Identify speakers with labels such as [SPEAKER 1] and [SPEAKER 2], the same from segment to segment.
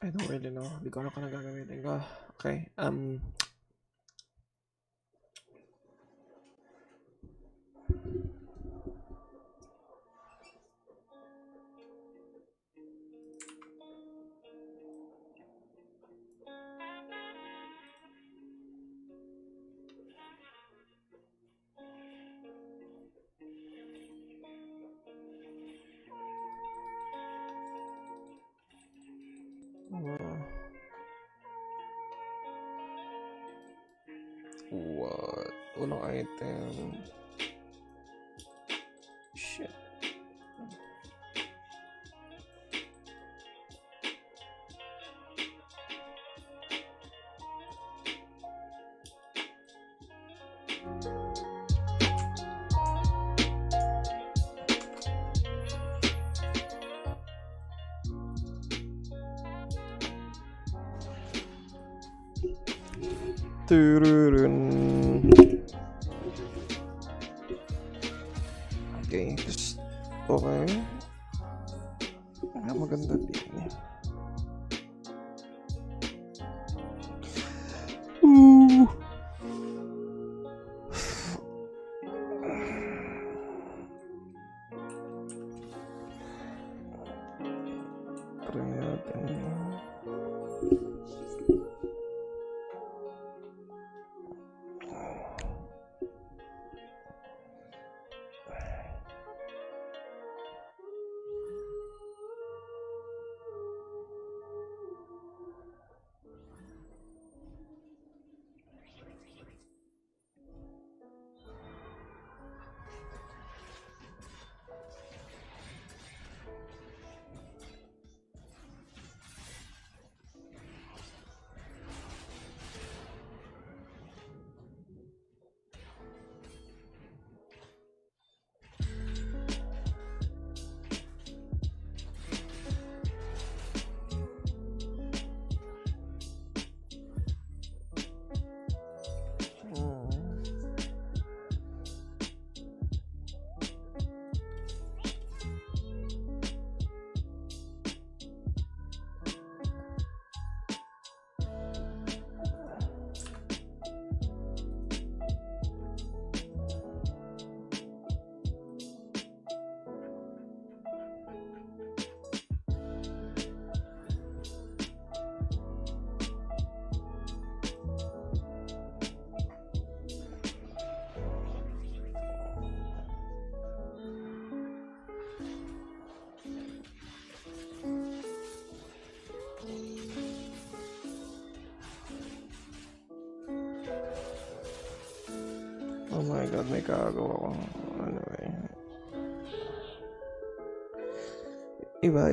[SPEAKER 1] I don't really know. Hindi ko alam kung ano gagamitin ko. Okay. What? Unang item. Shit. Tururun. Okay, okay. Maganda din. Try natin. Oh my god, may kagawa ko. Anyway. Iba.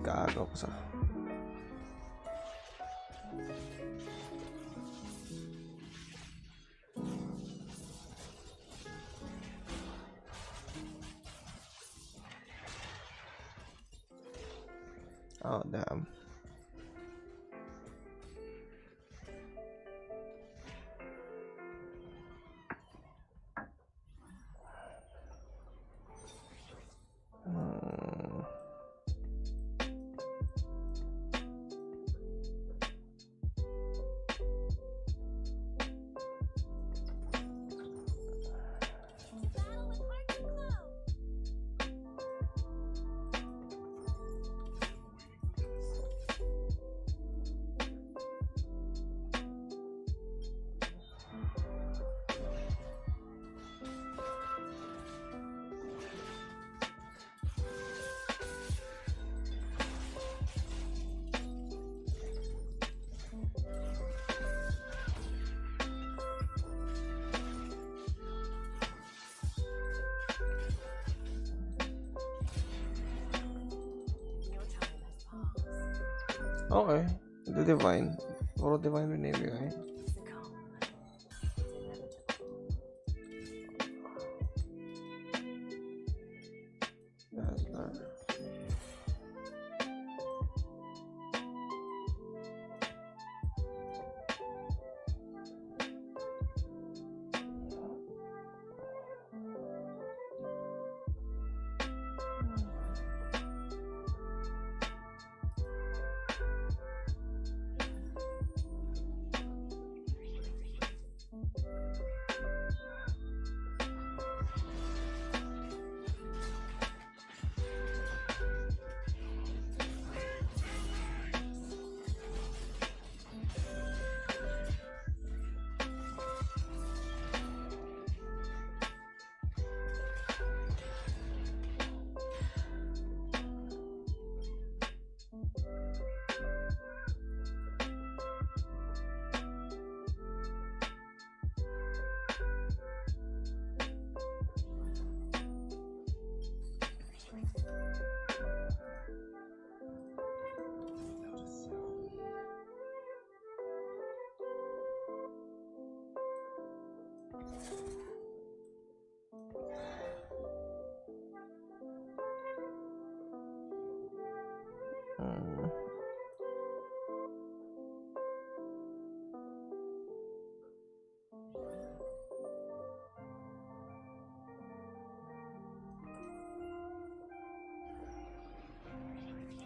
[SPEAKER 1] Gago pa sa. Oh, damn. Okay, the divine. Puro divine binibigay. That's that.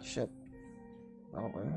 [SPEAKER 1] Shit. Okay.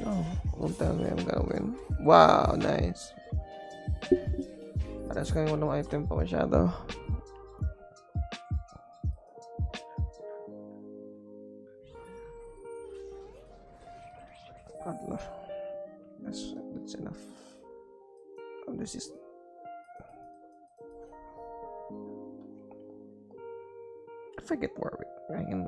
[SPEAKER 1] Oh, kung tayo ngayon gawin. Wow, nice. Parang kayong walang item pa masyado. Adler. That's enough. Oh, this is... If I get Warwick, I can...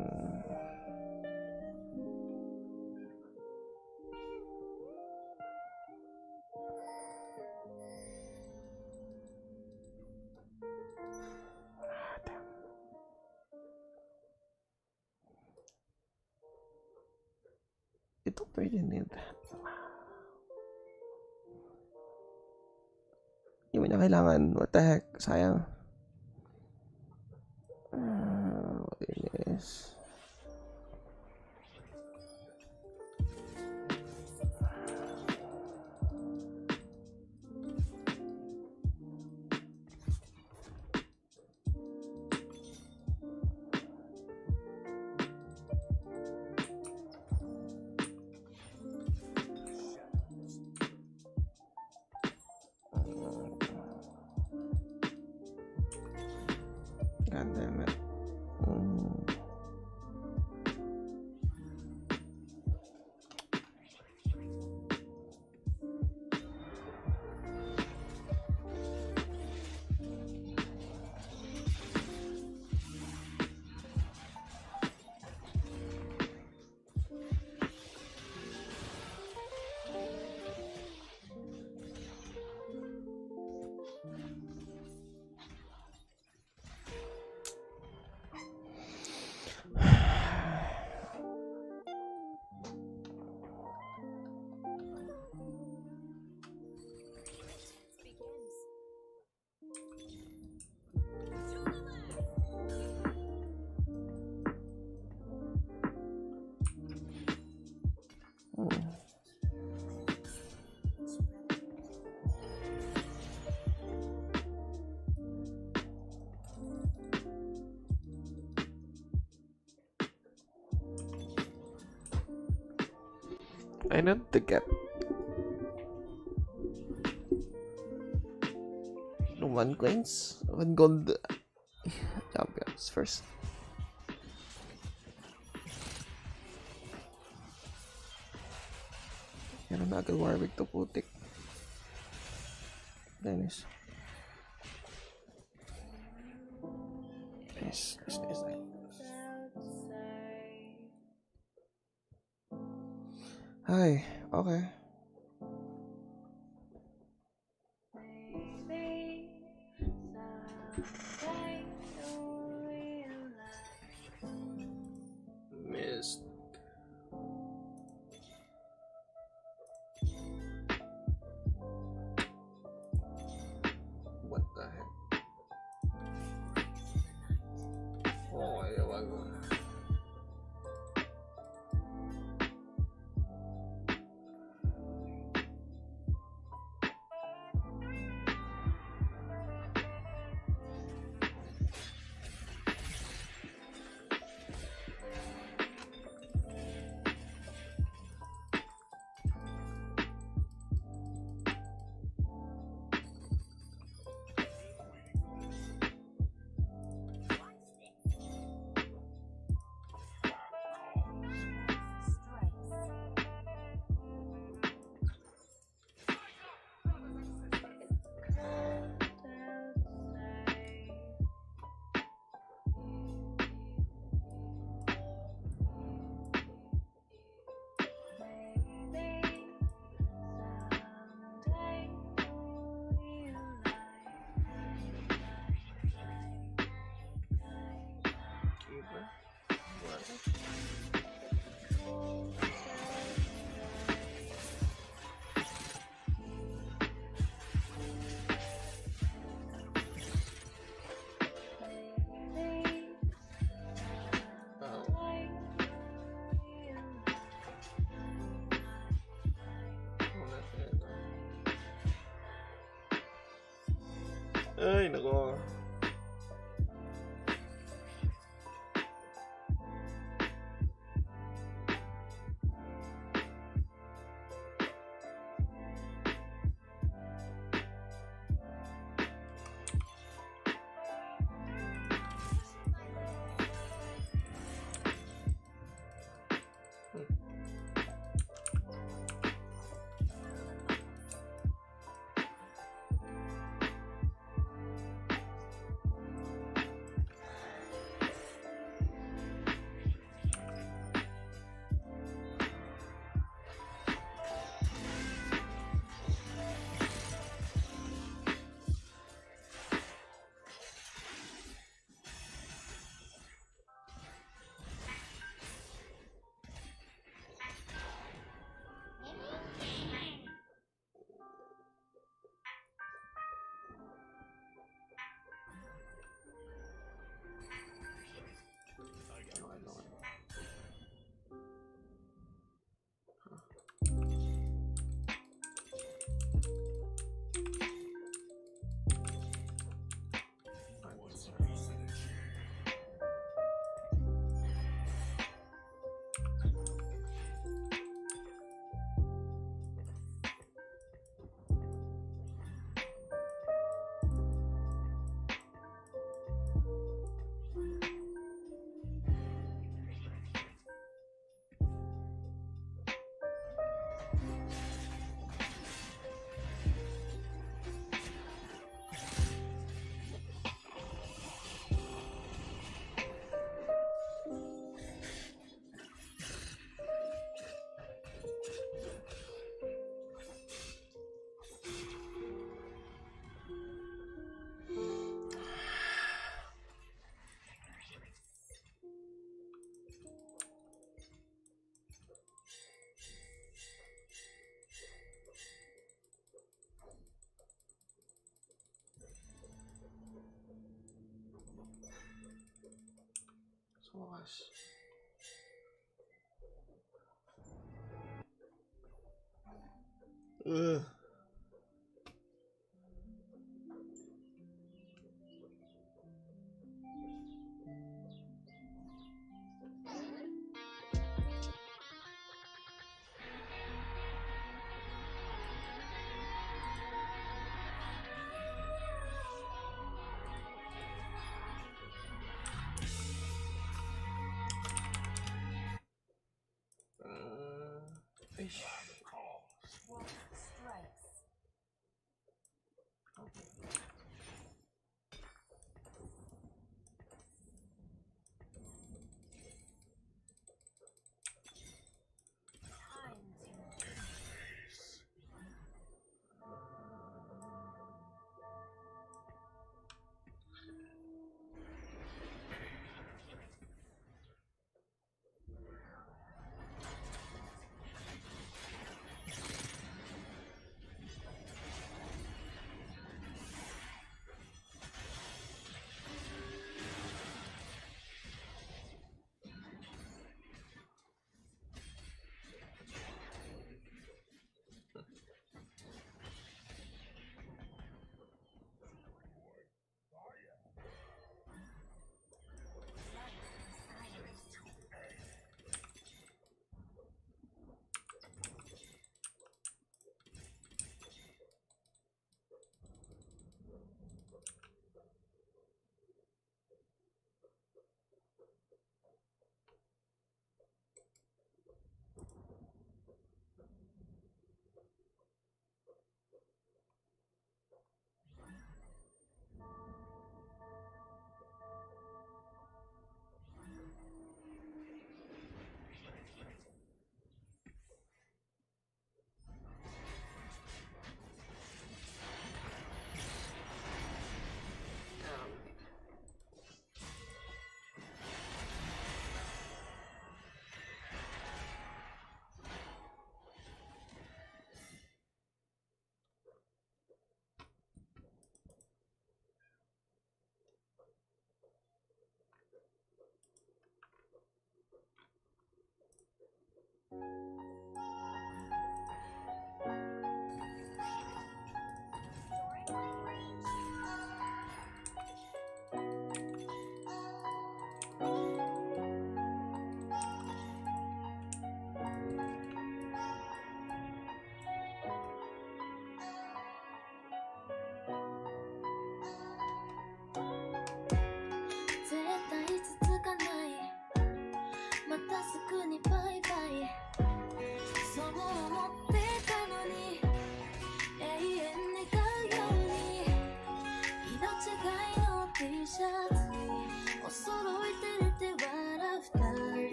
[SPEAKER 1] You don't really need that. kailangan. What the heck? Sayang. Inis. God damn it. I need to get 1 coins, 1 gold champions first. Yan na agad Warwick to putik. Dennis. Nice. Hi, okay. Missed. What the heck? Oh, ayaw. Ay, nako. gosh. Ugh. Ish.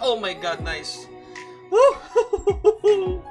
[SPEAKER 1] Oh my god, nice. Woo!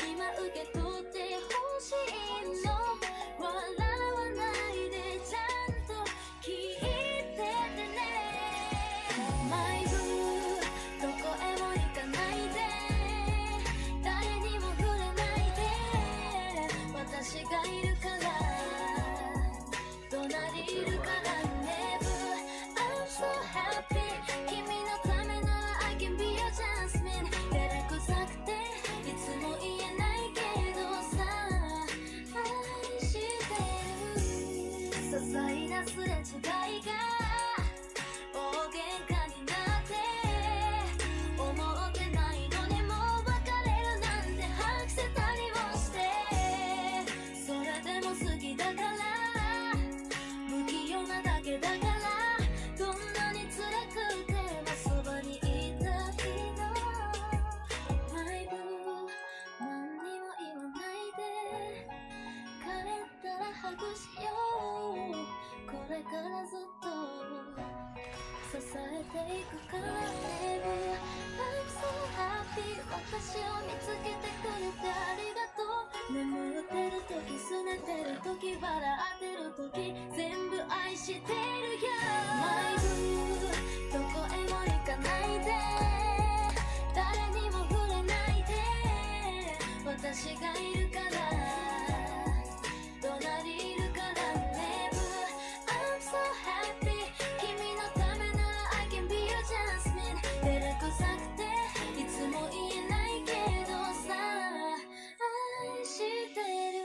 [SPEAKER 2] 今受け取ってほしいの。笑わないでちゃんと聞いててね。マイブーどこへも行かないで、誰にも触れないで、私がいるから隣いるからね。I'm so happy 君のためなら I can be your jasmine。 照れくさくていつも言えないけどさ、愛してる。些細なすれ違いが大喧嘩になって思ってないのにもう別れるなんて吐きせたりもして、それでも好きだから不器用なだけだから、どんなに辛くてもそばにいたいの。マイブー何にも言わないで、帰ったらハグしよう。これからずっと支えていくからね。I'm so happy 私を見つけてくれてありがとう。眠ってる時すねてる時笑ってる時全部愛してるよ。マイブーどこへも行かないで、誰にも触れないで、私がいるから隣いるからね。I'm so happy 君のためなら I can be your jasmine。 照れくさくていつも言えないけどさ、愛してる。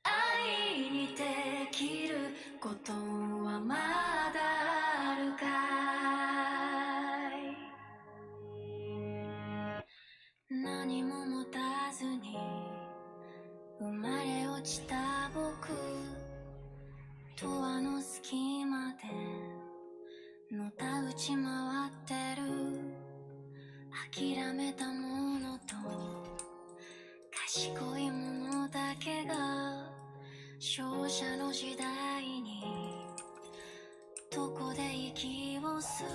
[SPEAKER 2] 愛にできることはまだあるかい。何も持たずに生まれ落ちた僕、ドアの隙間でのたうち回ってる。諦めたものと賢いものだけが勝者の時代にどこで息を吸う。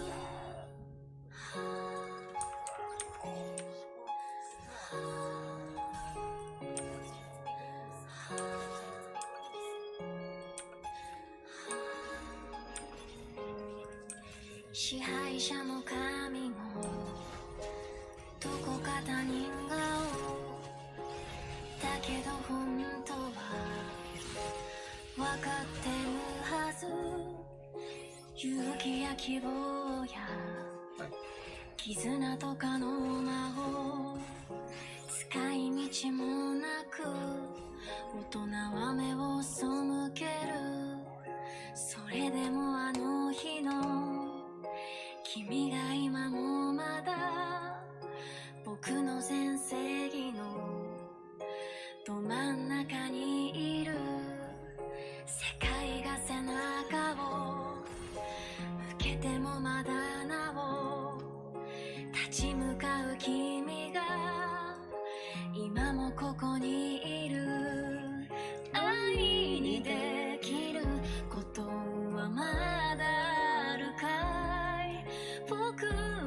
[SPEAKER 2] 支配者も神もどこか他人顔だけど本当は分かってるはず。勇気や希望や絆とかの魔法、使い道もなく大人は目を背ける。それでもあの日の君が今もまだ僕の全盛期のど真ん中にいる。世界が背中を向けてもまだなお立ち向かう君が今もここにいる。愛にできることはまだあるかい。僕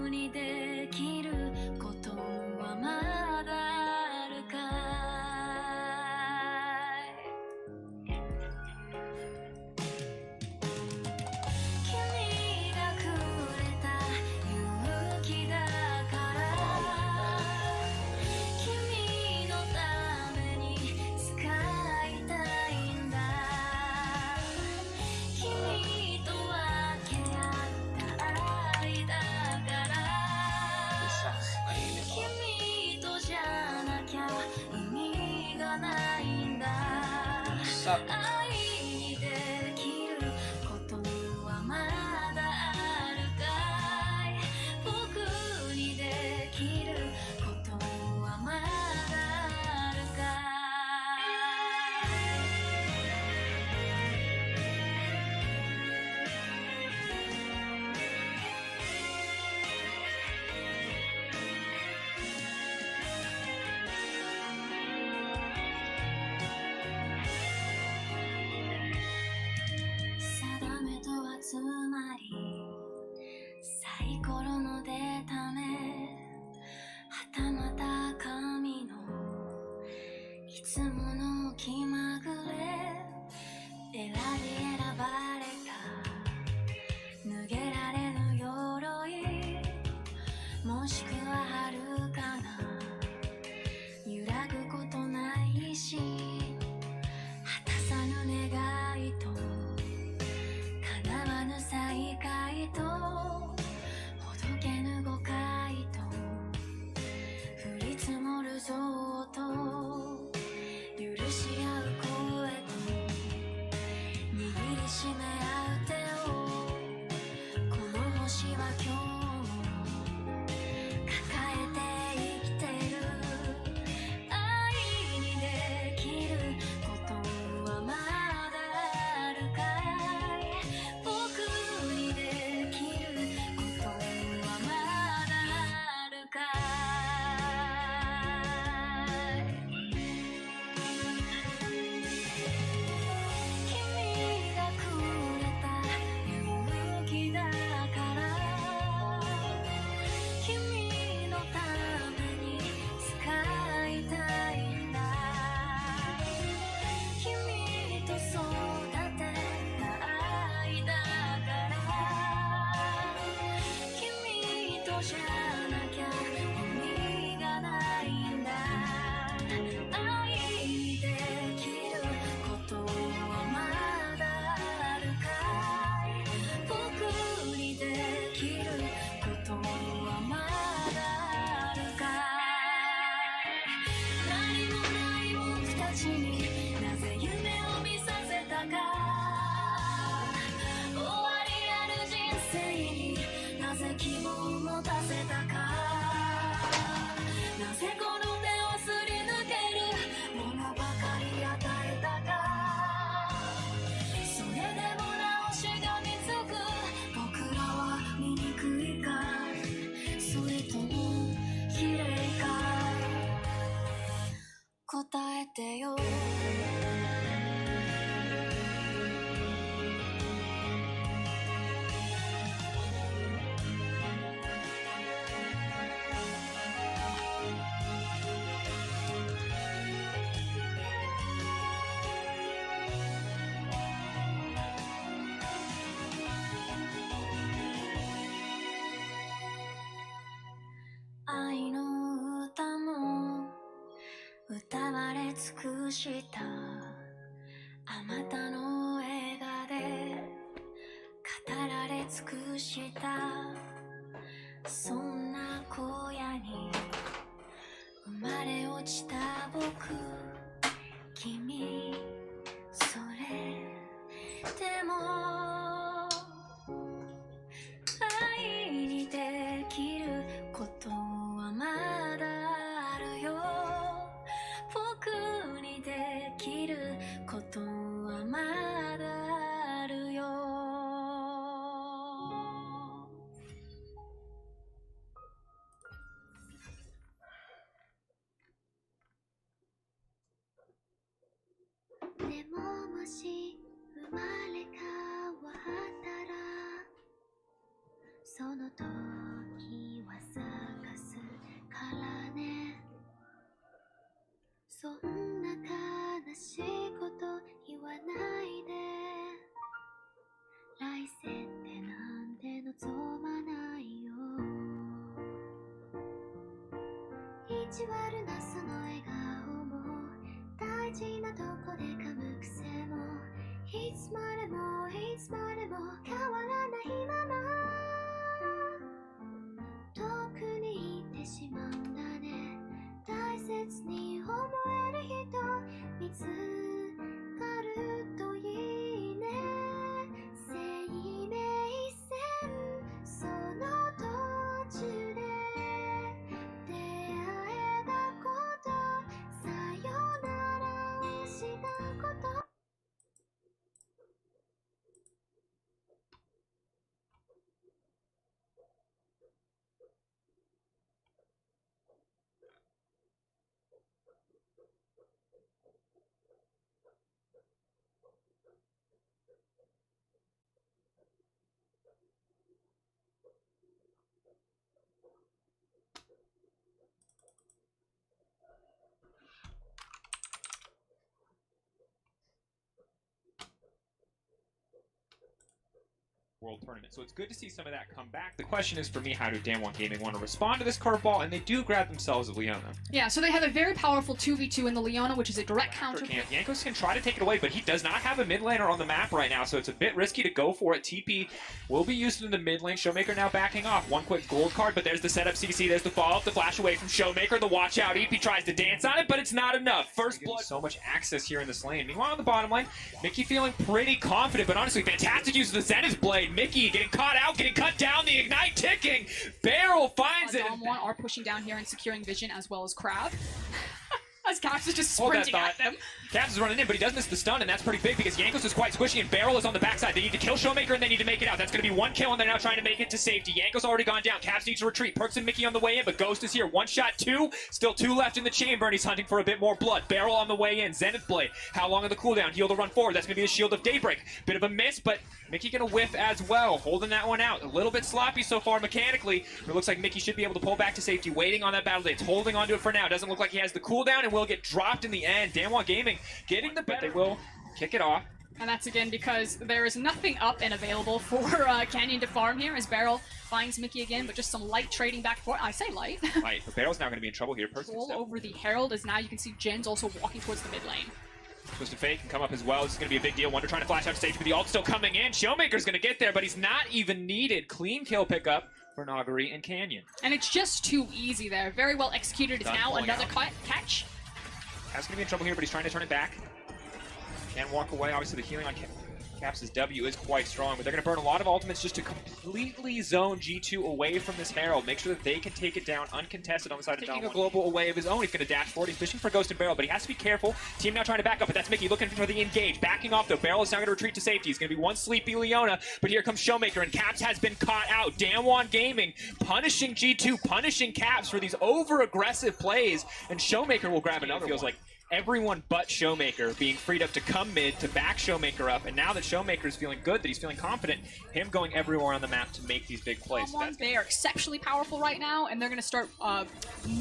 [SPEAKER 2] にできることはまだあるかい。君がくれた勇気だから君のために使いたいんだ。君と分け合った愛だから君とじゃなきゃ意味がないんだ。愛にできることはまだあるかい。僕にできることはまだあるかい。つもの気まぐれ選び選ばれた脱げられぬ鎧もしくは遥かな揺らぐことないし果たさぬ願いと叶わぬ再会とほどけぬ誤解と降り積もる情と許し合う声と握りしめ合う手をこの星は今日も抱えて生きてる愛にできることはまだあるかい僕にできることはまだあるかい君がくれた勇気だから君のために使いたいんだ君と育てた愛だから君とじゃなきゃ意味がないんだ愛にできることはまだあるかい僕にできることはまだあるかい何もない僕たちになぜ夢を見させたか終わりある人生になぜ希望を持たせたかなぜこの手をすり抜けるものばかり与えたかそれでもなおしがみつく僕らは醜いかそれとも綺麗か答えてよ愛の歌も歌われ尽くしたあまたの映画で語られ尽くしたそんな荒野に生まれ落ちた僕君それでも愛にできることはまだあるよ僕にできることはまだあるよでももし生まれ変わったらその時は探すからねそんな悲しいこと言わないで来世ってなんて望まないよ意地悪なその笑顔も大事なとこで噛む癖もいつまでもいつまでも変わらないまま遠くに行ってしまうんだね大切に思える人見つかるといいね生命線その途中で出会えたことさよならをしたこと
[SPEAKER 3] World Tournament. So it's good to see some of that come back. The question is for me, how do Damwon Gaming want to respond to this curveball? And they do grab themselves a Leona.
[SPEAKER 4] Yeah, so they have a very powerful 2v2 in the Leona, which is a direct counter.
[SPEAKER 3] Jankos can try to take it away, but he does not have a mid laner on the map right now, so it's a bit risky to go for it. TP will be used in the mid lane. Showmaker now backing off. One quick gold card, but there's the setup CC, there's the follow-up, the flash away from Showmaker, the watch out. EP tries to dance on it, but it's not enough. First blood. So much access here in this lane. Meanwhile, on the bottom lane, Mickey feeling pretty confident, but honestly, fantastic use of the Zenith Blade. Mickey getting caught out, getting cut down, the Ignite ticking. Barrel finds it.
[SPEAKER 4] Damwon are pushing down here and securing vision as well as Crab. As Caps is just sprinting at them.
[SPEAKER 3] Caps is running in, but he does miss the stun, and that's pretty big because Jankos is quite squishy, and Barrel is on the backside. They need to kill Showmaker, and they need to make it out. That's going to be one kill, and they're now trying to make it to safety. Jankos already gone down. Caps needs to retreat. Perks and Mickey on the way in, but Ghost is here. One shot, two. Still two left in the chamber, and he's hunting for a bit more blood. Barrel on the way in. Zenith Blade. How long on the cooldown? Heal to run forward. That's going to be the Shield of Daybreak. Bit of a miss, but Mickey going to whiff as well. Holding that one out. A little bit sloppy so far mechanically. It looks like Mickey should be able to pull back to safety, waiting on that battle blade. Holding onto it for now. Doesn't look like he has the cooldown, and will get dropped in the end. Damwon Gaming getting the bet. They will kick it off.
[SPEAKER 4] And that's again because there is nothing up and available for Canyon to farm here as Barrel finds Mickey again, but just some light trading back and forth. I say light.
[SPEAKER 3] Light, but Barrel's now going to be in trouble here.
[SPEAKER 4] All over the Herald as now you can see Jin's also walking towards the mid lane.
[SPEAKER 3] Twisted Fate can come up as well. This is going to be a big deal. Wonder trying to flash out stage, but the ult still coming in. Showmaker's going to get there, but he's not even needed. Clean kill pickup for Nagari and Canyon.
[SPEAKER 4] And it's just too easy there. Very well executed. It's now another catch.
[SPEAKER 3] Cap's going to be in trouble here, but he's trying to turn it back. Can walk away. Obviously, the healing on Caps' W is quite strong, but they're going to burn a lot of ultimates just to completely zone G2 away from this Herald. Make sure that they can take it down uncontested on the side of Damwon. Taking a global away of his own. He's going to dash forward. He's fishing for Ghost and Barrel, but he has to be careful. Team now trying to back up, but that's Mickey looking for the engage. Backing off, though. Barrel is now going to retreat to safety. He's going to be one sleepy Leona, but here comes Showmaker, and Caps has been caught out. Damwon Gaming punishing G2, punishing Caps for these over-aggressive plays, and Showmaker will grab another. Feels like everyone but Showmaker being freed up to come mid to back Showmaker up, and now that Showmaker is feeling good, that he's feeling confident, him going everywhere on the map to make these big plays.
[SPEAKER 4] They are exceptionally powerful right now, and they're going to start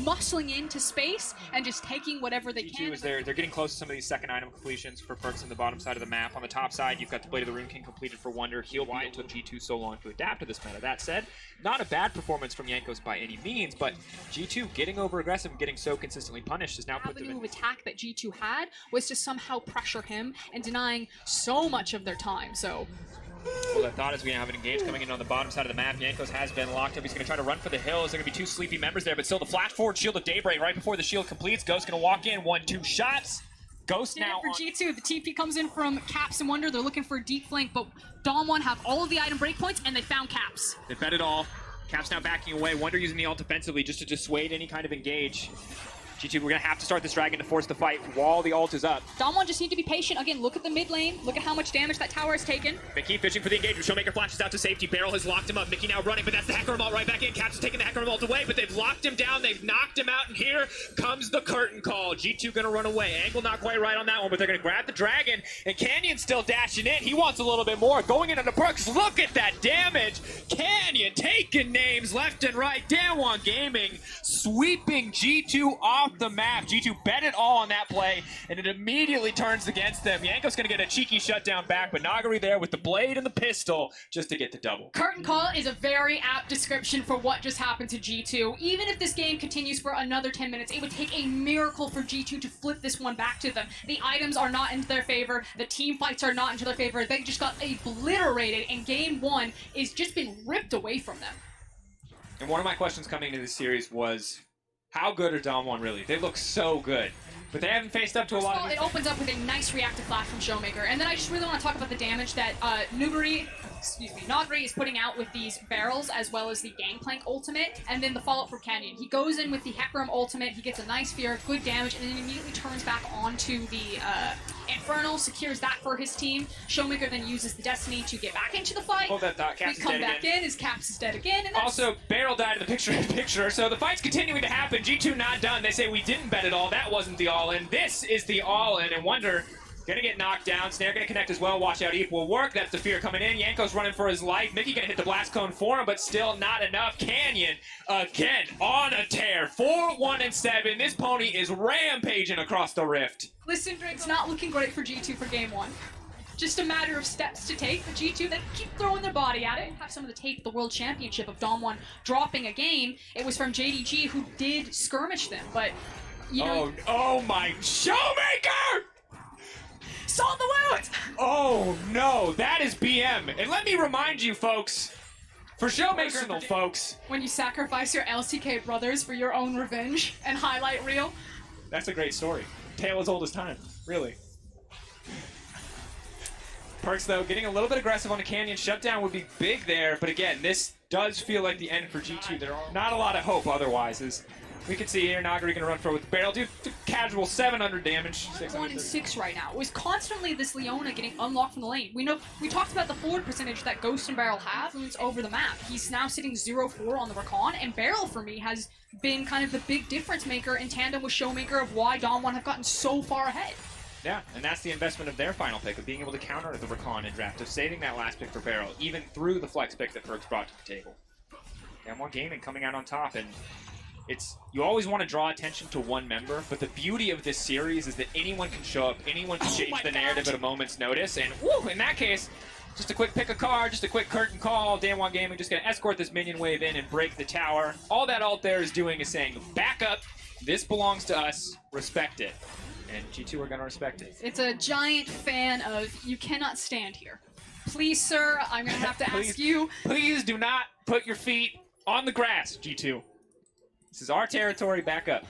[SPEAKER 4] muscling into space and just taking whatever they can.
[SPEAKER 3] Is they're getting close to some of these second item completions for perks on the bottom side of the map. On the top side, you've got the Blade of the Rune King completed for Wonder. Why it took G2 so long to adapt to this meta. That said, not a bad performance from Jankos by any means, but G2 getting over aggressive and getting so consistently punished has now put them in.
[SPEAKER 4] The avenue of attack that G2 had was to somehow pressure him and denying so much of their time. So
[SPEAKER 3] well, I thought as we have an engage coming in on the bottom side of the map. Jankos has been locked up. He's going to try to run for the hills. There are going to be two sleepy members there, but still the flash forward Shield of Daybreak right before the shield completes. Ghost going to walk in, 1-2 shots. Ghost now
[SPEAKER 4] for G2. The TP comes in from Caps and Wonder. They're looking for a deep flank, but Damwon have all of the item breakpoints, and they found Caps.
[SPEAKER 3] They bet it all. Caps now backing away. Wonder using the ult defensively just to dissuade any kind of engage. G2, we're going to have to start this dragon to force the fight while the ult is up.
[SPEAKER 4] Damwon just need to be patient. Again, look at the mid lane. Look at how much damage that tower has taken.
[SPEAKER 3] Mickey fishing for the engagement. Showmaker flashes out to safety. Barrel has locked him up. Mickey now running, but that's the Hecarim ult right back in. Caps is taking the Hecarim ult away, but they've locked him down. They've knocked him out, and here comes the curtain call. G2 going to run away. Angle not quite right on that one, but they're going to grab the dragon, and Canyon still dashing in. He wants a little bit more. Going in on the perks. Look at that damage. Canyon taking names left and right. Damwon Gaming sweeping G2 off the map. G2 bet it all on that play, and it immediately turns against them. Yanko's going to get a cheeky shutdown back, but Nagari there with the blade and the pistol just to get the double.
[SPEAKER 4] Curtain call is a very apt description for what just happened to G2. Even if this game continues for another 10 minutes, it would take a miracle for G2 to flip this one back to them. The items are not into their favor. The team fights are not into their favor. They just got obliterated, and game one is just been ripped away from them.
[SPEAKER 3] And one of my questions coming into this series was, how good are Damwon really? They look so good, but they haven't faced up to a lot of...
[SPEAKER 4] It opens up with a nice reactive flash from Showmaker, and then I just really want to talk about the damage that Nagari is putting out with these barrels, as well as the Gangplank ultimate, and then the follow-up from Canyon. He goes in with the Hecarim ultimate, he gets a nice fear, good damage, and then immediately turns back onto the Infernal, secures that for his team. Showmaker then uses the Destiny to get back into the fight.
[SPEAKER 3] Hold that thought, Caps is
[SPEAKER 4] come back in, his Caps is dead again. And
[SPEAKER 3] also, Barrel died in the picture, so the fight's continuing to happen. G2 not done. They say we didn't bet it all. That wasn't the all-in. This is the all-in, and Wonder gonna get knocked down. Snare gonna connect as well. Watch out, Eve will work. That's the fear coming in. Yanko's running for his life. Mickey gonna hit the blast cone for him, but still not enough. Canyon again on a tear. 4-1-7. This pony is rampaging across the rift.
[SPEAKER 4] Listen, it's not looking great for G2 for game one. just a matter of steps to take. The G2 that keep throwing their body at it. Have some of the tape, the World Championship of Dom1 dropping a game. It was from JDG who did skirmish them, but you know.
[SPEAKER 3] Oh my Showmaker!
[SPEAKER 4] Saw the wounds!
[SPEAKER 3] Oh no, that is BM. And let me remind you, folks, for Showmaker, folks.
[SPEAKER 4] When you sacrifice your LCK brothers for your own revenge and highlight reel.
[SPEAKER 3] That's a great story. Tale as old as time, really. Perks, though, getting a little bit aggressive on the Canyon shutdown would be big there, but again, this does feel like the end for G2. There are not a lot of hope otherwise, as we can see here, Nagari gonna run for with Barrel. Dude, casual 700 damage.
[SPEAKER 4] 1 and 6 right now. It was constantly this Leona getting unlocked from the lane. We talked about the forward percentage that Ghost and Barrel have influence over the map. He's now sitting 0-4 on the Rakan, and Barrel for me has been kind of the big difference maker in tandem with Showmaker of why Dom1 have gotten so far ahead.
[SPEAKER 3] Yeah, and that's the investment of their final pick, of being able to counter the Rakan in draft, of saving that last pick for Barrel, even through the flex pick that Perks brought to the table. M1 Gaming coming out on top, and you always want to draw attention to one member, but the beauty of this series is that anyone can show up, anyone can change the narrative at a moment's notice, and woo, in that case, just a quick pick a card, just a quick curtain call, M1 Gaming just going to escort this minion wave in and break the tower. All that ult there is doing is saying, back up, this belongs to us, respect it. And G2 are going to respect it.
[SPEAKER 4] It's a giant fan of, you cannot stand here. Please, sir, I'm going to have to ask you.
[SPEAKER 3] Please do not put your feet on the grass, G2. This is our territory, back up.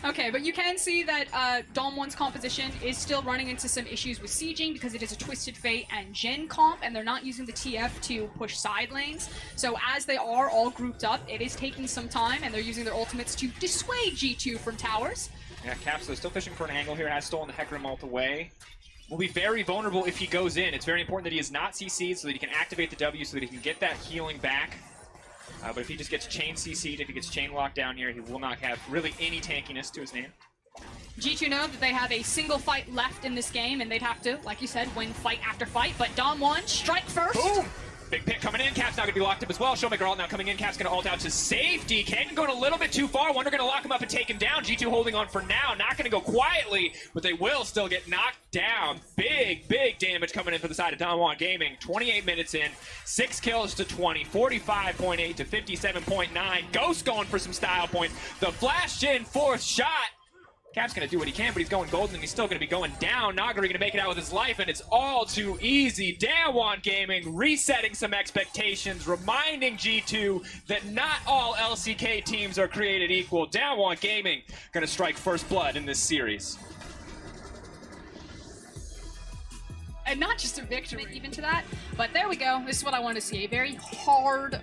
[SPEAKER 4] Okay, but you can see that Dom1's composition is still running into some issues with sieging because it is a Twisted Fate and Gen comp, and they're not using the TF to push side lanes. So as they are all grouped up, it is taking some time, and they're using their ultimates to dissuade G2 from towers.
[SPEAKER 3] Yeah, Capsule still fishing for an angle here, has stolen the Hecarim ult away. Will be very vulnerable if he goes in. It's very important that he is not CC'd so that he can activate the W so that he can get that healing back. But if he just gets chain CC'd, if he gets chain locked down here, he will not have really any tankiness to his name.
[SPEAKER 4] G2 know that they have a single fight left in this game, and they'd have to, like you said, win fight after fight. But Dom1, strike first.
[SPEAKER 3] Boom! Big pick coming in. Cap's now going to be locked up as well. Showmaker ult now coming in. Cap's going to ult out to safety. Canyon going a little bit too far. Wonder going to lock him up and take him down. G2 holding on for now. Not going to go quietly, but they will still get knocked down. Big, big damage coming in for the side of Dom1 Gaming. 28 minutes in. 6 kills to 20. 45.8 to 57.9. Ghost going for some style points. The Flash Gen 4th shot. Cap's going to do what he can, but he's going golden, and he's still going to be going down. Nagari going to make it out with his life, and it's all too easy. Daewon Gaming resetting some expectations, reminding G2 that not all LCK teams are created equal. Daewon Gaming going to strike first blood in this series.
[SPEAKER 4] And not just a victory even to that, but there we go. This is what I want to see. A very hard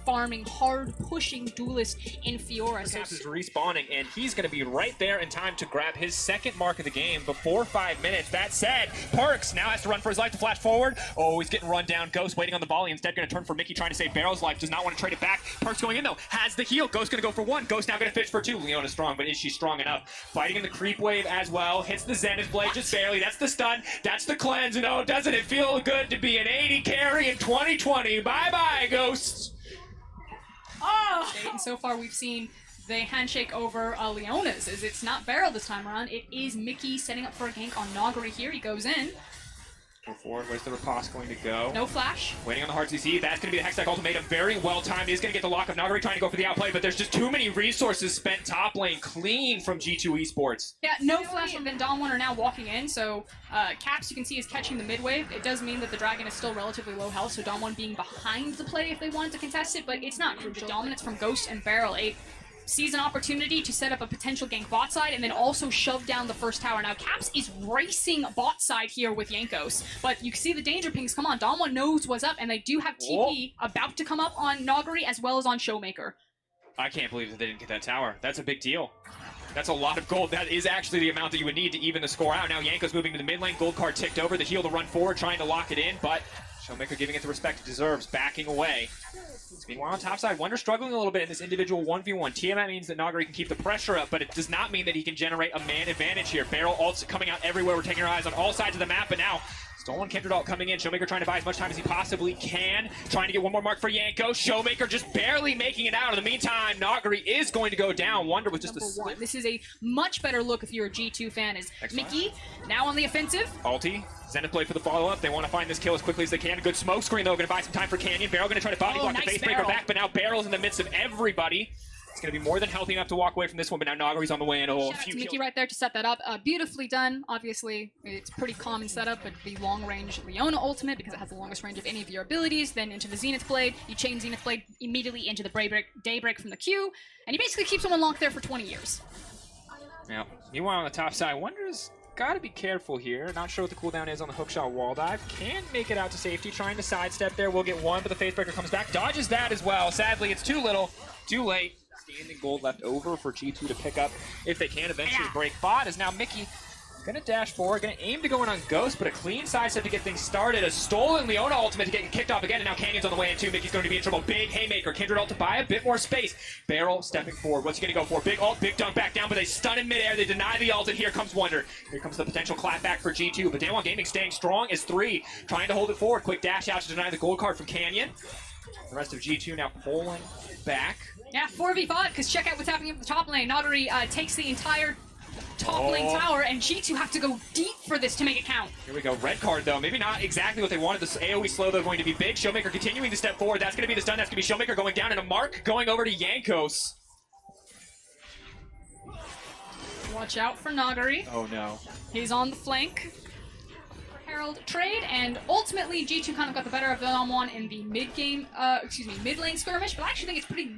[SPEAKER 4] farming, hard pushing duelist in Fiora.
[SPEAKER 3] Caps is respawning, and he's going to be right there in time to grab his second mark of the game before 5 minutes. That said, Perks now has to run for his life to flash forward. Oh, he's getting run down. Ghost waiting on the volley. Instead going to turn for Mickey, trying to save Barrel's life. Does not want to trade it back. Perks going in, though. Has the heal. Ghost going to go for 1. Ghost now going to fish for 2. Leona's strong, but is she strong enough? Fighting in the creep wave as well. Hits the Zenith Blade just barely. That's the stun. That's the cleanse. And oh, doesn't it feel good to be an 80 carry in 2020? Bye-bye, Ghosts.
[SPEAKER 4] Oh! And so far we've seen the handshake over Leona's, as it's not Barrel this time around. It is Mickey setting up for a gank on Nagari here. He goes in.
[SPEAKER 3] Go forward. Where's the riposte going to go?
[SPEAKER 4] No flash.
[SPEAKER 3] Waiting on the hard CC. That's going to be the Hextech ultimatum. Very well timed. He's going to get the lock of Nagari trying to go for the outplay, but there's just too many resources spent top lane. Clean from G2 Esports.
[SPEAKER 4] Yeah, no flash, and then Dom1 are now walking in, so Caps, you can see, is catching the mid wave. It does mean that the Dragon is still relatively low health, so Dom1 being behind the play if they wanted to contest it, but it's not crucial. Dominance from Ghost and Barrel, sees an opportunity to set up a potential gank bot side and then also shove down the first tower. Now, Caps is racing bot side here with Jankos, but you can see the danger pings come on. Dom1 knows what's up, and they do have TP about to come up on Nagari as well as on Showmaker.
[SPEAKER 3] I can't believe that they didn't get that tower. That's a big deal. That's a lot of gold. That is actually the amount that you would need to even the score out. Now, Jankos moving to the mid lane. Gold card ticked over. The heal to run forward, trying to lock it in, but Showmaker giving it the respect it deserves, backing away. Meanwhile, on top side, Wonder struggling a little bit in this individual 1v1. Tiamat means that Nagari can keep the pressure up, but it does not mean that he can generate a man advantage here. Barrel ults coming out everywhere. We're taking our eyes on all sides of the map, but now Stolen Kindred ult coming in. Showmaker trying to buy as much time as he possibly can. Trying to get one more mark for Yanko. Showmaker just barely making it out. In the meantime, Nagari is going to go down. Wonder with just
[SPEAKER 4] Number
[SPEAKER 3] a
[SPEAKER 4] one.
[SPEAKER 3] slip.
[SPEAKER 4] This is a much better look if you're a G2 fan. Is Mickey now on the offensive?
[SPEAKER 3] Ulti. Zenith play for the follow-up. They want to find this kill as quickly as they can. Good smoke screen, though. Going to buy some time for Canyon. Barrel going to try to body block
[SPEAKER 4] nice
[SPEAKER 3] the face
[SPEAKER 4] Barrel.
[SPEAKER 3] breaker back, but now Barrel's in the midst of everybody. It's going to be more than healthy enough to walk away from this one, but now Nagari's on the way in. Oh, a
[SPEAKER 4] Shout out
[SPEAKER 3] few
[SPEAKER 4] to Mickey
[SPEAKER 3] kills.
[SPEAKER 4] right there to set that up. Beautifully done. Obviously, it's pretty common setup, but the long-range Leona ultimate, because it has the longest range of any of your abilities, then into the Zenith Blade. You chain Zenith Blade immediately into the Daybreak from the Q, and you basically keep someone locked there for 20 years.
[SPEAKER 3] Now, meanwhile on the top side, Wonder's got to be careful here. Not sure what the cooldown is on the hookshot wall dive. Can make it out to safety. Trying to sidestep there. We'll get one, but the facebreaker comes back. Dodges that as well. Sadly, it's too little, too late. Standing gold left over for G2 to pick up if they can eventually break bot. Is now Mickey gonna dash forward, gonna aim to go in on Ghost, but a clean sidestep to get things started. A stolen Leona ultimate to get kicked off again, and now Canyon's on the way in too. Mickey's going to be in trouble. Big haymaker, Kindred ult to buy a bit more space. Barrel stepping forward. What's he gonna go for? Big ult, big dunk back down, but they stun in midair. They deny the ult, and here comes Wonder. Here comes the potential clapback for G2, but Day One Gaming staying strong as 3, trying to hold it forward. Quick dash out to deny the gold card from Canyon. The rest of G2 now pulling back.
[SPEAKER 4] Yeah, 4v5, because check out what's happening at the top lane. Nagari takes the entire top lane tower, and G2 have to go deep for this to make it count.
[SPEAKER 3] Here we go. Red card, though. Maybe not exactly what they wanted. This AoE slow, though, going to be big. Showmaker continuing to step forward. That's going to be the stun. That's going to be Showmaker going down, and a mark going over to Yankos.
[SPEAKER 4] Watch out for Nagari.
[SPEAKER 3] Oh, no.
[SPEAKER 4] He's on the flank. Herald trade, and ultimately G2 kind of got the better of Don in the mid lane skirmish, but I actually think it's pretty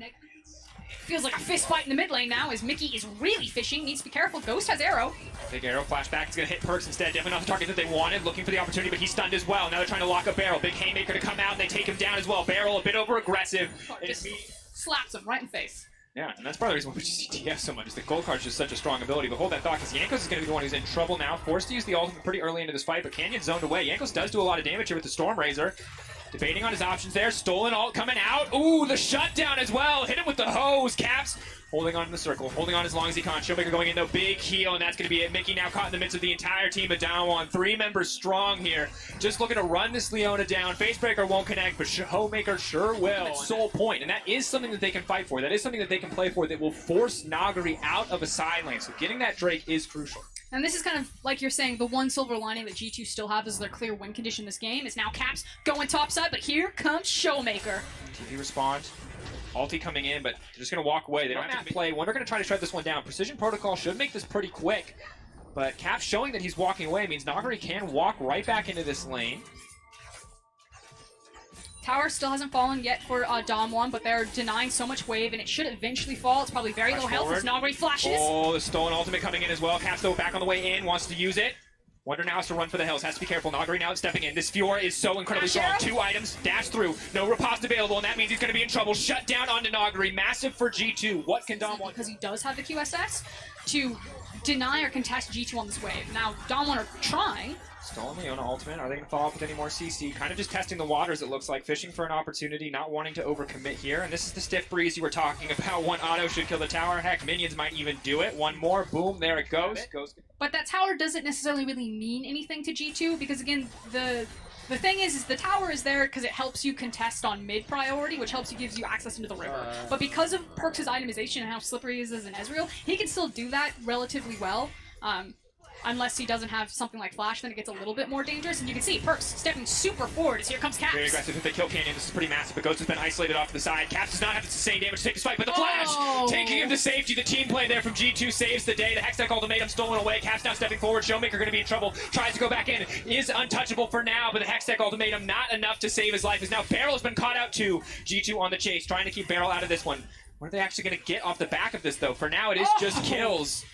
[SPEAKER 4] feels like a fist fight in the mid lane now as Mickey is really fishing, needs to be careful. Ghost has arrow.
[SPEAKER 3] Big arrow flashback. It's going to hit Perks instead. Definitely not the target that they wanted. Looking for the opportunity, but he's stunned as well. Now they're trying to lock up Barrel. Big haymaker to come out, and they take him down as well. Barrel a bit over aggressive.
[SPEAKER 4] Just slaps him right in the face.
[SPEAKER 3] Yeah, and that's part of the reason why we see TF so much, is the gold card's just such a strong ability. But hold that thought, because Yankos is going to be the one who's in trouble now. Forced to use the ultimate pretty early into this fight, but Canyon zoned away. Yankos does do a lot of damage here with the Storm Razor. Debating on his options there. Stolen ult coming out. Ooh, the shutdown as well. Hit him with the hose. Caps holding on in the circle. Holding on as long as he can. Showmaker going in, though. Big heal, and that's going to be it. Mickey now caught in the midst of the entire team of Down One. 3 members strong here. Just looking to run this Leona down. Facebreaker won't connect, but Showmaker sure will. It's sole point, and that is something that they can fight for. That is something that they can play for that will force Nagari out of a side lane. So getting that Drake is crucial.
[SPEAKER 4] And this is kind of, like you're saying, the one silver lining that G2 still have as their clear win condition in this game is now Caps going topside, but here comes Showmaker.
[SPEAKER 3] TV response. Ulti coming in, but they're just going to walk away. They don't have to play. Wonder going to try to shut this one down. Precision Protocol should make this pretty quick, but Caps showing that he's walking away means Nagari can walk right back into this lane.
[SPEAKER 4] Tower still hasn't fallen yet for Dom 1, but they're denying so much wave, and it should eventually fall. It's probably very low health as Nagari flashes.
[SPEAKER 3] Oh, the stolen ultimate coming in as well. Caps, though, back on the way in, wants to use it. Wonder now has to run for the hills, has to be careful. Nagari now stepping in. This Fiora is so incredibly strong. 2 items, dash through. No riposte available, and that means he's going to be in trouble. Shut down onto Nagari. Massive for G2. What can Dom want?
[SPEAKER 4] Because he does have the QSS to deny or contest G2 on this wave. Now, Dom 1 are trying.
[SPEAKER 3] Stolen Leona ultimate. Are they going to follow up with any more CC? Kind of just testing the waters, it looks like. Fishing for an opportunity, not wanting to overcommit here. And this is the stiff breeze you were talking about. 1 auto should kill the tower. Heck, minions might even do it. 1 more. Boom. There it goes.
[SPEAKER 4] But that tower doesn't necessarily really mean anything to G2 because, again, the thing is the tower is there because it helps you contest on mid priority, which gives you access into the river. But because of Perks' itemization and how slippery he is as an Ezreal, he can still do that relatively well. Unless he doesn't have something like Flash, then it gets a little bit more dangerous. And you can see Perks stepping super forward as here comes Caps.
[SPEAKER 3] Very aggressive if they kill Canyon. This is pretty massive, but Ghost has been isolated off to the side. Caps does not have to sustain damage to take this fight, but the Flash taking him to safety. The team play there from G2 saves the day. The Hextech ultimatum stolen away. Caps now stepping forward. Showmaker going to be in trouble. Tries to go back in. Is untouchable for now, but the Hextech ultimatum not enough to save his life. As now Barrel has been caught out too. G2 on the chase, trying to keep Barrel out of this one. What are they actually going to get off the back of this, though? For now, it is just kills.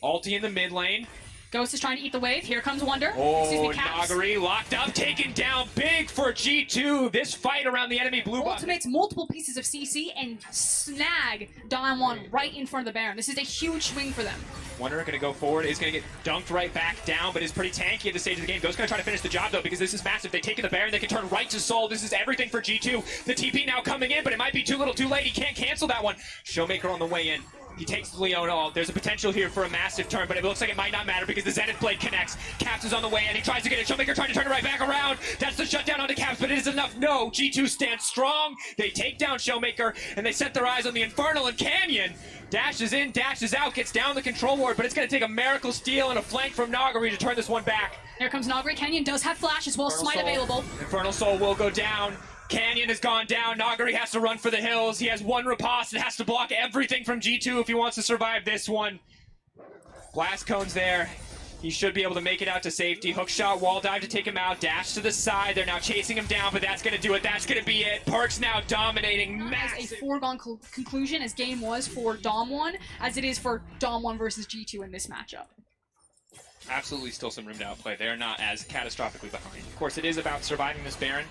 [SPEAKER 3] Ulti in the mid lane.
[SPEAKER 4] Ghost is trying to eat the wave. Here comes Wonder.
[SPEAKER 3] Oh, Nagari locked up, taken down big for G2. This fight around the enemy blue button.
[SPEAKER 4] Ultimates multiple pieces of CC and snag Don 1 right in front of the Baron. This is a huge swing for them.
[SPEAKER 3] Wonder going to go forward, is going to get dunked right back down, but is pretty tanky at this stage of the game. Ghost going to try to finish the job, though, because this is massive. They take in the Baron, they can turn right to Soul. This is everything for G2. The TP now coming in, but it might be too little too late. He can't cancel that one. Showmaker on the way in. He takes Leona ult. There's a potential here for a massive turn, but it looks like it might not matter because the Zenith Blade connects. Caps is on the way, and he tries to get it. Showmaker trying to turn it right back around. That's the shutdown onto Caps, but it is enough. No, G2 stands strong. They take down Showmaker, and they set their eyes on the Infernal, and Canyon dashes in, dashes out, gets down the control ward, but it's going to take a miracle steal and a flank from Nagari to turn this one back.
[SPEAKER 4] Here comes Nagari. Canyon does have flash as well as Smite available.
[SPEAKER 3] Infernal Soul will go down. Canyon has gone down. Nagari has to run for the hills. He has one riposte and has to block everything from G2 if he wants to survive this one. Blast cones there. He should be able to make it out to safety. Hook shot, wall dive to take him out. Dash to the side. They're now chasing him down, but that's going to do it. That's going to be it. Perkz now dominating.
[SPEAKER 4] As a foregone conclusion as game was for Dom1, as it is for Dom1 versus G2 in this matchup.
[SPEAKER 3] Absolutely still some room to outplay. They're not as catastrophically behind. Of course, it is about surviving this Baron.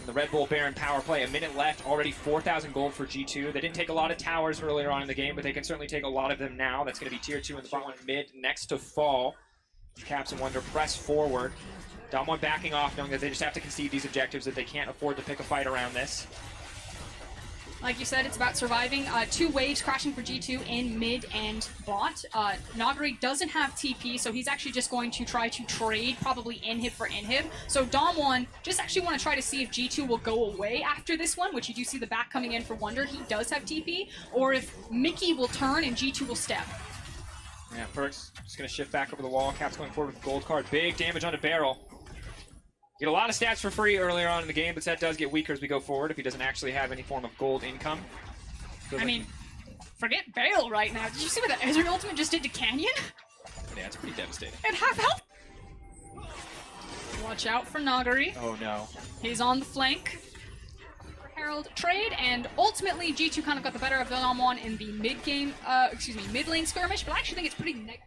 [SPEAKER 3] The Red Bull Baron power play, a minute left, already 4,000 gold for G2. They didn't take a lot of towers earlier on in the game, but they can certainly take a lot of them now. That's going to be tier 2 in the bot one mid, next to fall. Caps and Wonder press forward. Dom1 backing off, knowing that they just have to concede these objectives, that they can't afford to pick a fight around this.
[SPEAKER 4] Like you said, it's about surviving. Two waves crashing for G2 in mid and bot. Nagari doesn't have TP, so he's actually just going to try to trade, probably inhib for inhib. So Dom1 just actually want to try to see if G2 will go away after this one, which you do see the back coming in for Wonder. He does have TP, or if Mickey will turn and G2 will step.
[SPEAKER 3] Yeah, Perkz just going to shift back over the wall. Caps going forward with the gold card. Big damage onto Barrel. Get a lot of stats for free earlier on in the game, but that does get weaker as we go forward if he doesn't actually have any form of gold income.
[SPEAKER 4] I mean, forget Bale right now. Did you see what that Ezreal ultimate just did to Canyon?
[SPEAKER 3] Yeah, it's pretty devastating.
[SPEAKER 4] At half health! Watch out for Nagari.
[SPEAKER 3] Oh no.
[SPEAKER 4] He's on the flank. Herald trade, and ultimately G2 kind of got the better of Dom1 in the mid lane skirmish, but I actually think it's pretty negative.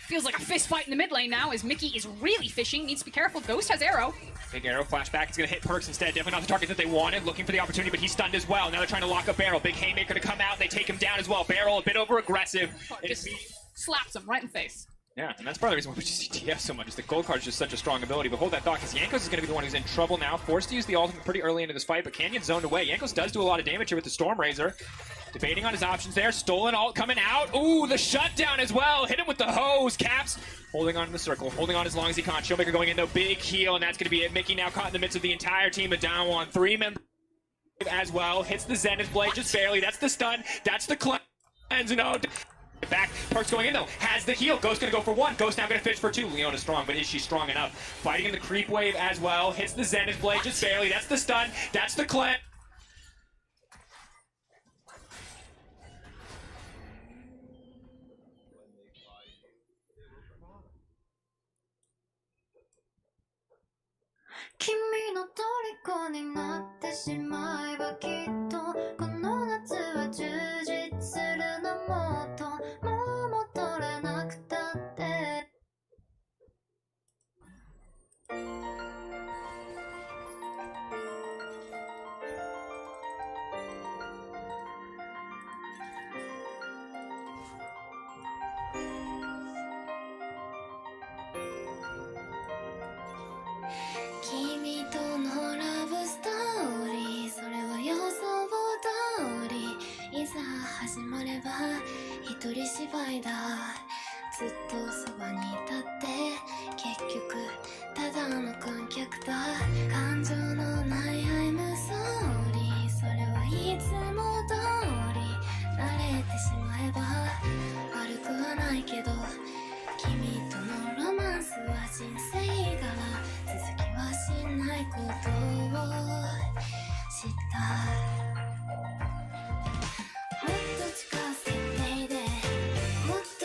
[SPEAKER 4] Feels like a fist fight in the mid lane now as Mickey is really fishing, needs to be careful. Ghost has arrow.
[SPEAKER 3] Big arrow flashback. It's going to hit Perkz instead. Definitely not the target that they wanted. Looking for the opportunity, but he's stunned as well. Now they're trying to lock up Barrel. Big haymaker to come out, and they take him down as well. Barrel a bit over aggressive.
[SPEAKER 4] Just slaps him right in the face.
[SPEAKER 3] Yeah, and that's part of the reason why we just see TF so much, is the gold card is just such a strong ability. But hold that thought, because Jankos is going to be the one who's in trouble now. Forced to use the ultimate pretty early into this fight, but Canyon zoned away. Jankos does do a lot of damage here with the Stormrazor. Debating on his options there. Stolen ult coming out. Ooh, the shutdown as well. Hit him with the hose. Caps holding on in the circle, holding on as long as he can. Showmaker going in, though. Big heal, and that's going to be it. Mickey now caught in the midst of the entire team of Down1. 3 members as well. Hits the Zenith Blade just barely. That's the stun. That's the cleanse. And oh, back. Perkz going in, though. Has the heal. Ghost going to go for 1. Ghost now going to finish for 2. Leona's strong, but is she strong enough? Fighting in the creep wave as well. Hits the Zenith Blade just barely. That's the stun. That's the cleanse.
[SPEAKER 2] "君の虜になってしまえばきっとこの夏は充実するのもっともう戻れなくたって」君とのラブストーリーそれは予想通りいざ始まれば一人芝居だずっとそばにいたって結局ただの観客だ感情のない I'm sorry それはいつも通り慣れてしまえば悪くはないけど君とのロマンスは人生柄続きはしないことを知ったもっと近づいていてもっと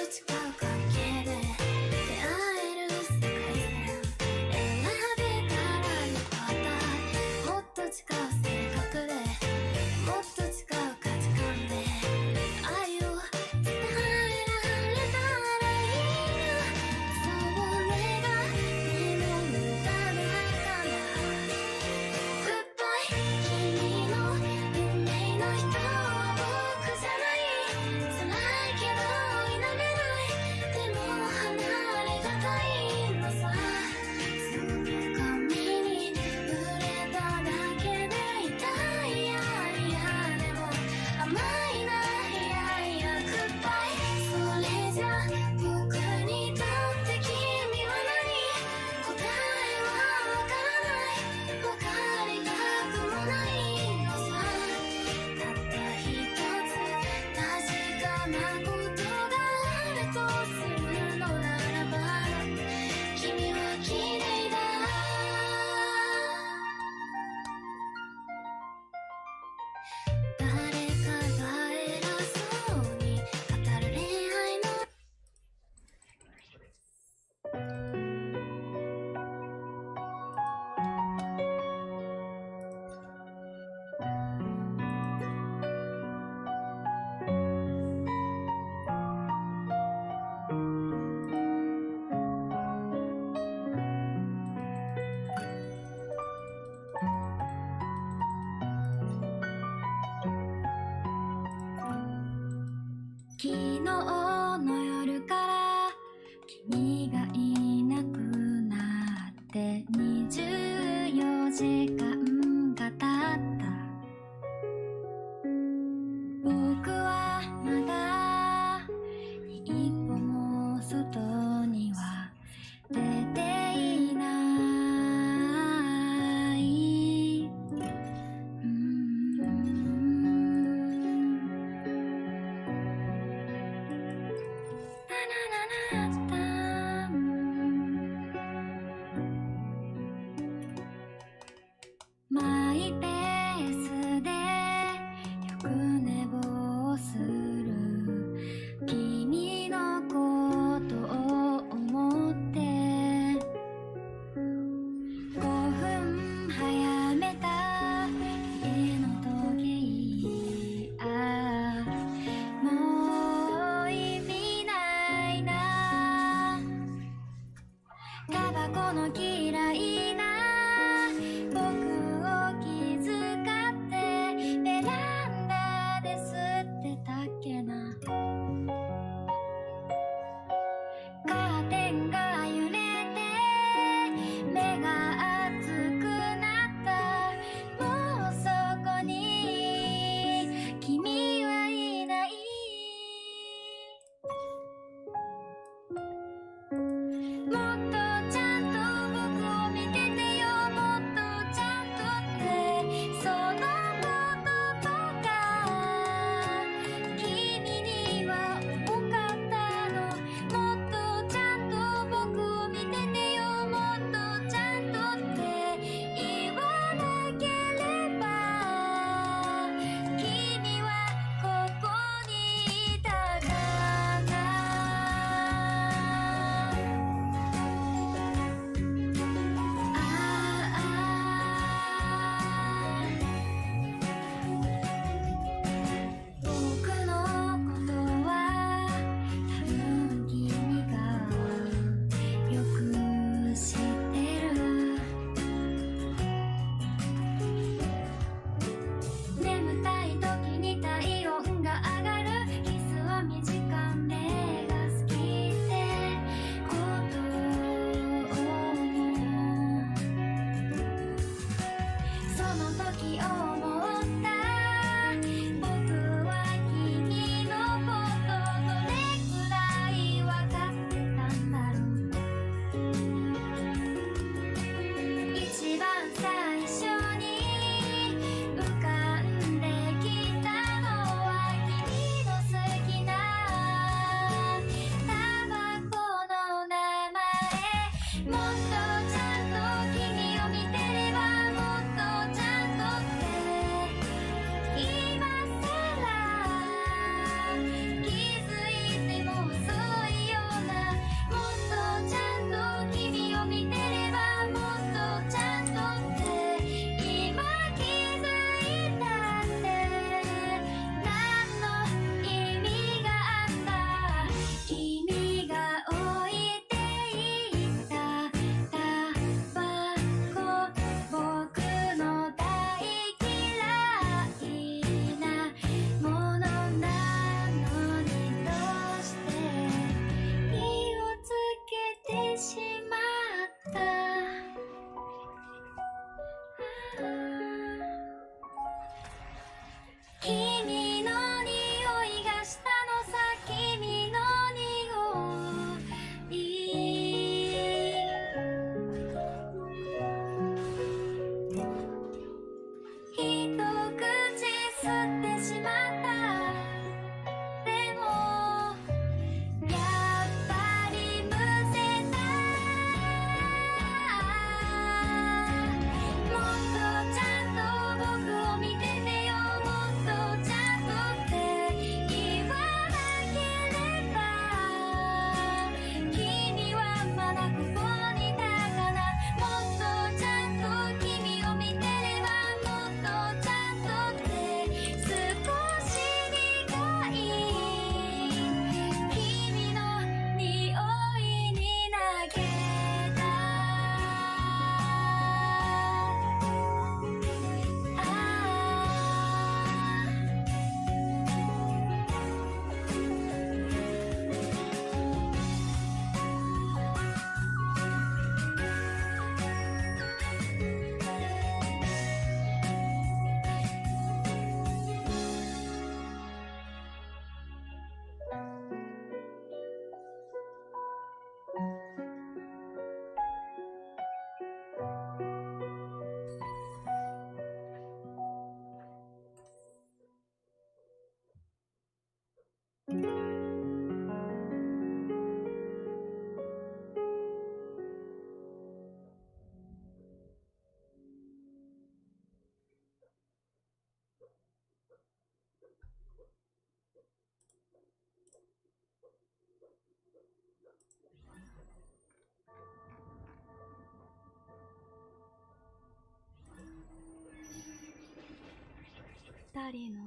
[SPEAKER 2] 二人の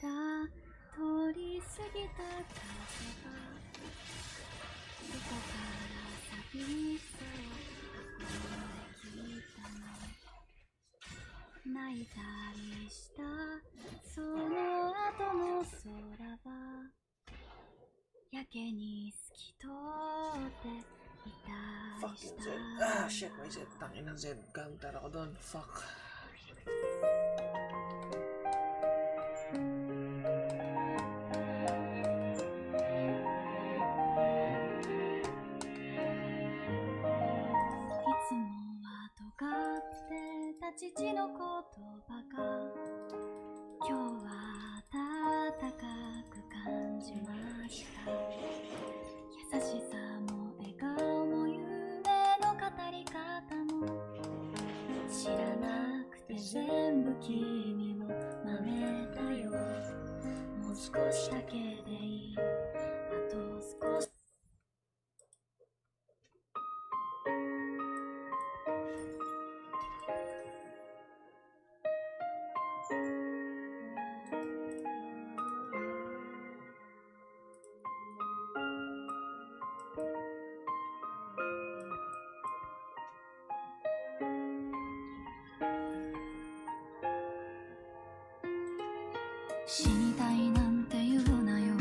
[SPEAKER 2] 間通り過ぎた風がどこから寂しさを運んできたの。泣いたりしたその後の空はやけに透き通っていたりし
[SPEAKER 1] Fucking
[SPEAKER 2] た。
[SPEAKER 1] Zed. Ah, shit, may Zed. Tangin ng Zed. Gantar ako doon. Fuck.
[SPEAKER 2] 父の言葉が今日は温かく感じました。優しさも笑顔も夢の語り方も知らなくて全部君を真似たよ。もう少しだけでいい、あと少し。死にたいなんて言うなよ、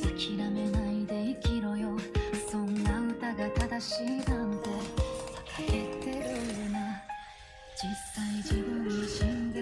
[SPEAKER 2] 諦めないで生きろよ。そんな歌が正しいなんて馬鹿げてるな。実際自分に死んで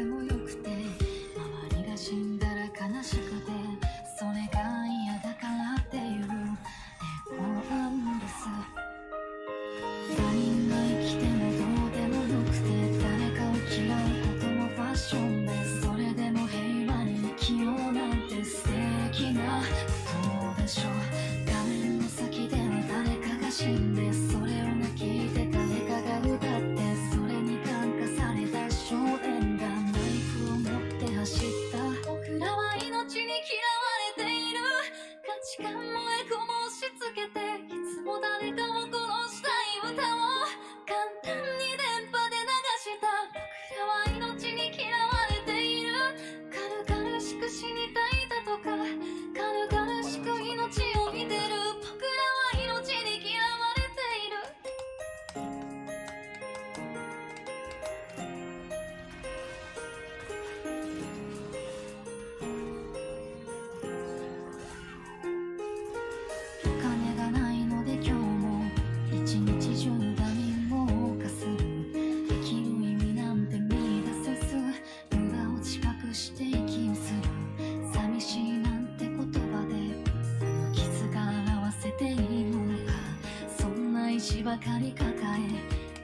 [SPEAKER 2] ばかり抱え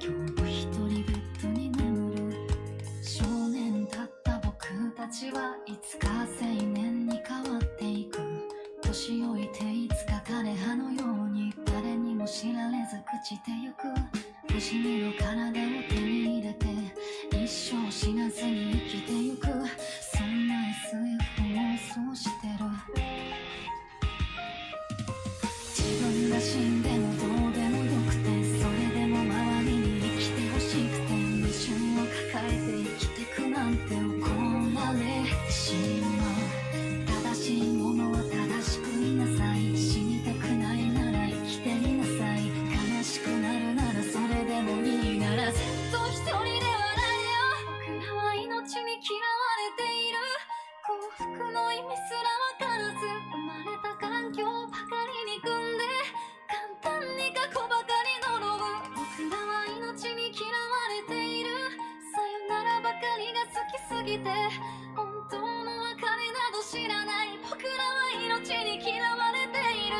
[SPEAKER 2] 今日も一人ベッドに眠る少年だった僕たちはいつか青年に変わっていく年老いていつか枯葉のように誰にも知られず朽ちてゆく不思議の体を手に入れて一生死なずに生きてゆくそんな SF 妄想してる自分が死んでもどうでもよくてそれでも周りに生きてほしくて矛盾を抱えて生きてくなんて怒られてしまう正しいものは正しくいなさい死にたくないなら生きていなさい悲しくなるならそれでもいいならずっと一人で笑えよ僕らは命に嫌われている幸福の意味すらわからず生まれた環境ばかりに組んで簡単に過去ばかり呪う僕らは命に嫌われているさよならばかりが好きすぎて本当の別れなど知らない僕らは命に嫌われている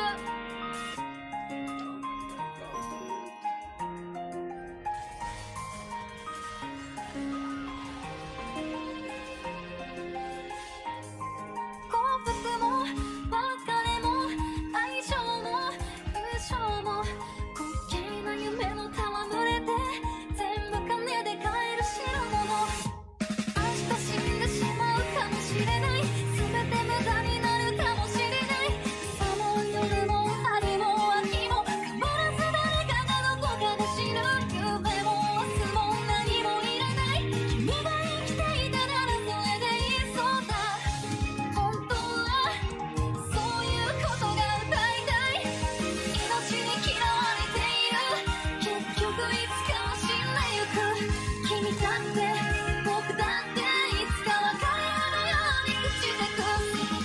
[SPEAKER 2] 幸福も別れも愛情も友情も滑稽な夢の戯れて全部金で買える代物明日死んでしまうかもしれない全て無駄になるかもしれない朝も夜も春も秋も変わらず誰かがどこかで死ぬ夢も明日も何もいらない君が生きていたならそれでいいそうだ本当はそういうことが歌いたい命に嫌われている結局いつかは死んでゆく君だって僕だっていつか別れのように朽ちてく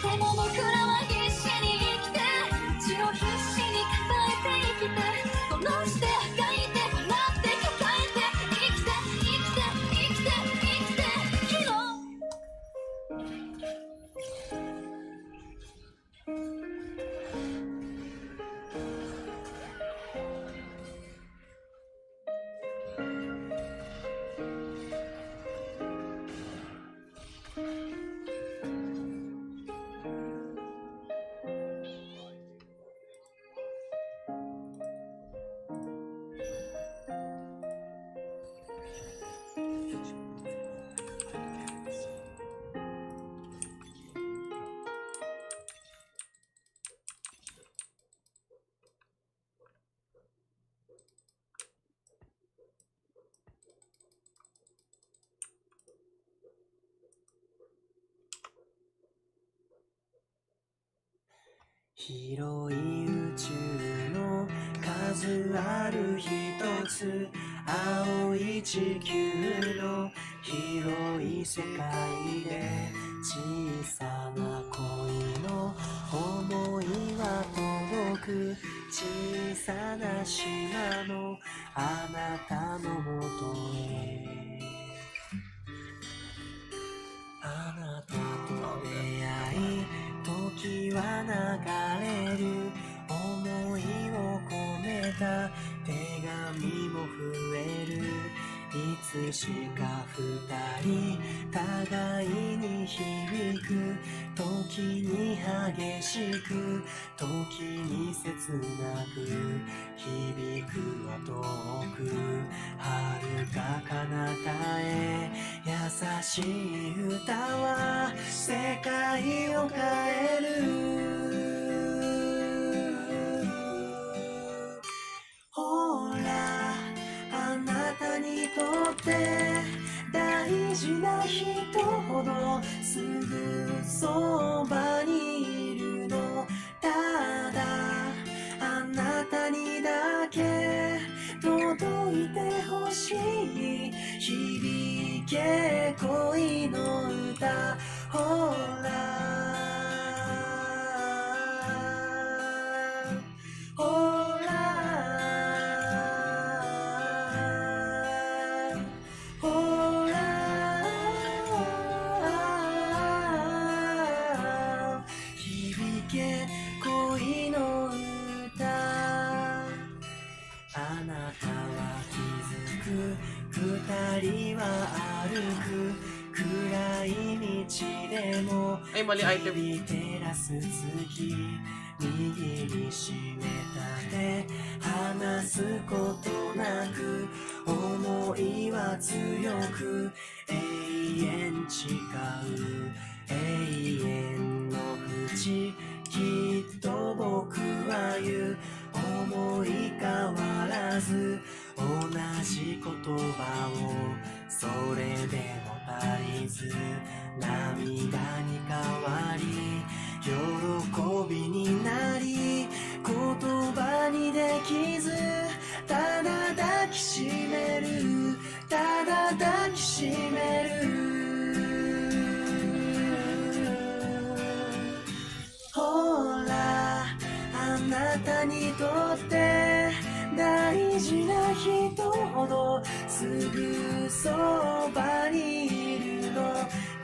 [SPEAKER 2] でも僕らは必死に生きて血を必死に抱えて生きて殺して吐いて笑って抱えて生きて生きて生きて生きて生きろ
[SPEAKER 5] 広い宇宙の数ある一つ青い地球の広い世界で小さな恋の想いは届く小さな島のあなたのもとへあなたと出会い時は流れる思いを込めた手紙も増えるいつしか二人互いに響く時に激しく時に切なく響くは遠く遥か彼方へ優しい歌は世界を変えるほらあなたにとって大事な人ほどすぐそばにいるのただあなたにだけ届いてほしい響け恋の歌ほらほらほら響け恋の歌あなは歩く暗い道でも
[SPEAKER 1] Ay, mali item.
[SPEAKER 5] 照らす月右に締めた手離すことなく思いは強く永遠誓う永遠の淵きっと僕は言う思い変わらず同じ言葉をそれでも足りず涙に変わり喜びになり言葉にできずただ抱きしめるただ抱きしめるほらあなたにとって大事な人ほどすぐそばにいるの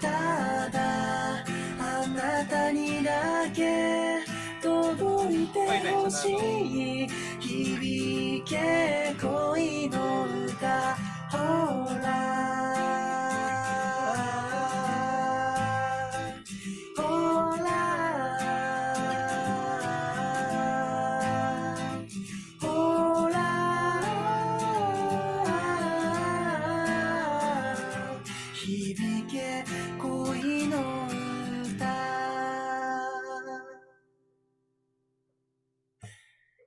[SPEAKER 5] ただあなたにだけ届いてほしい響け恋の歌ほら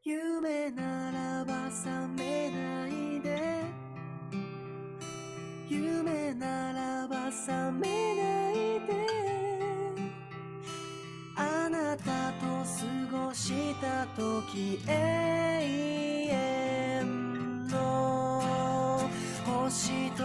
[SPEAKER 5] 夢ならば覚めないで夢ならば覚めないであなたと過ごした時永遠の星と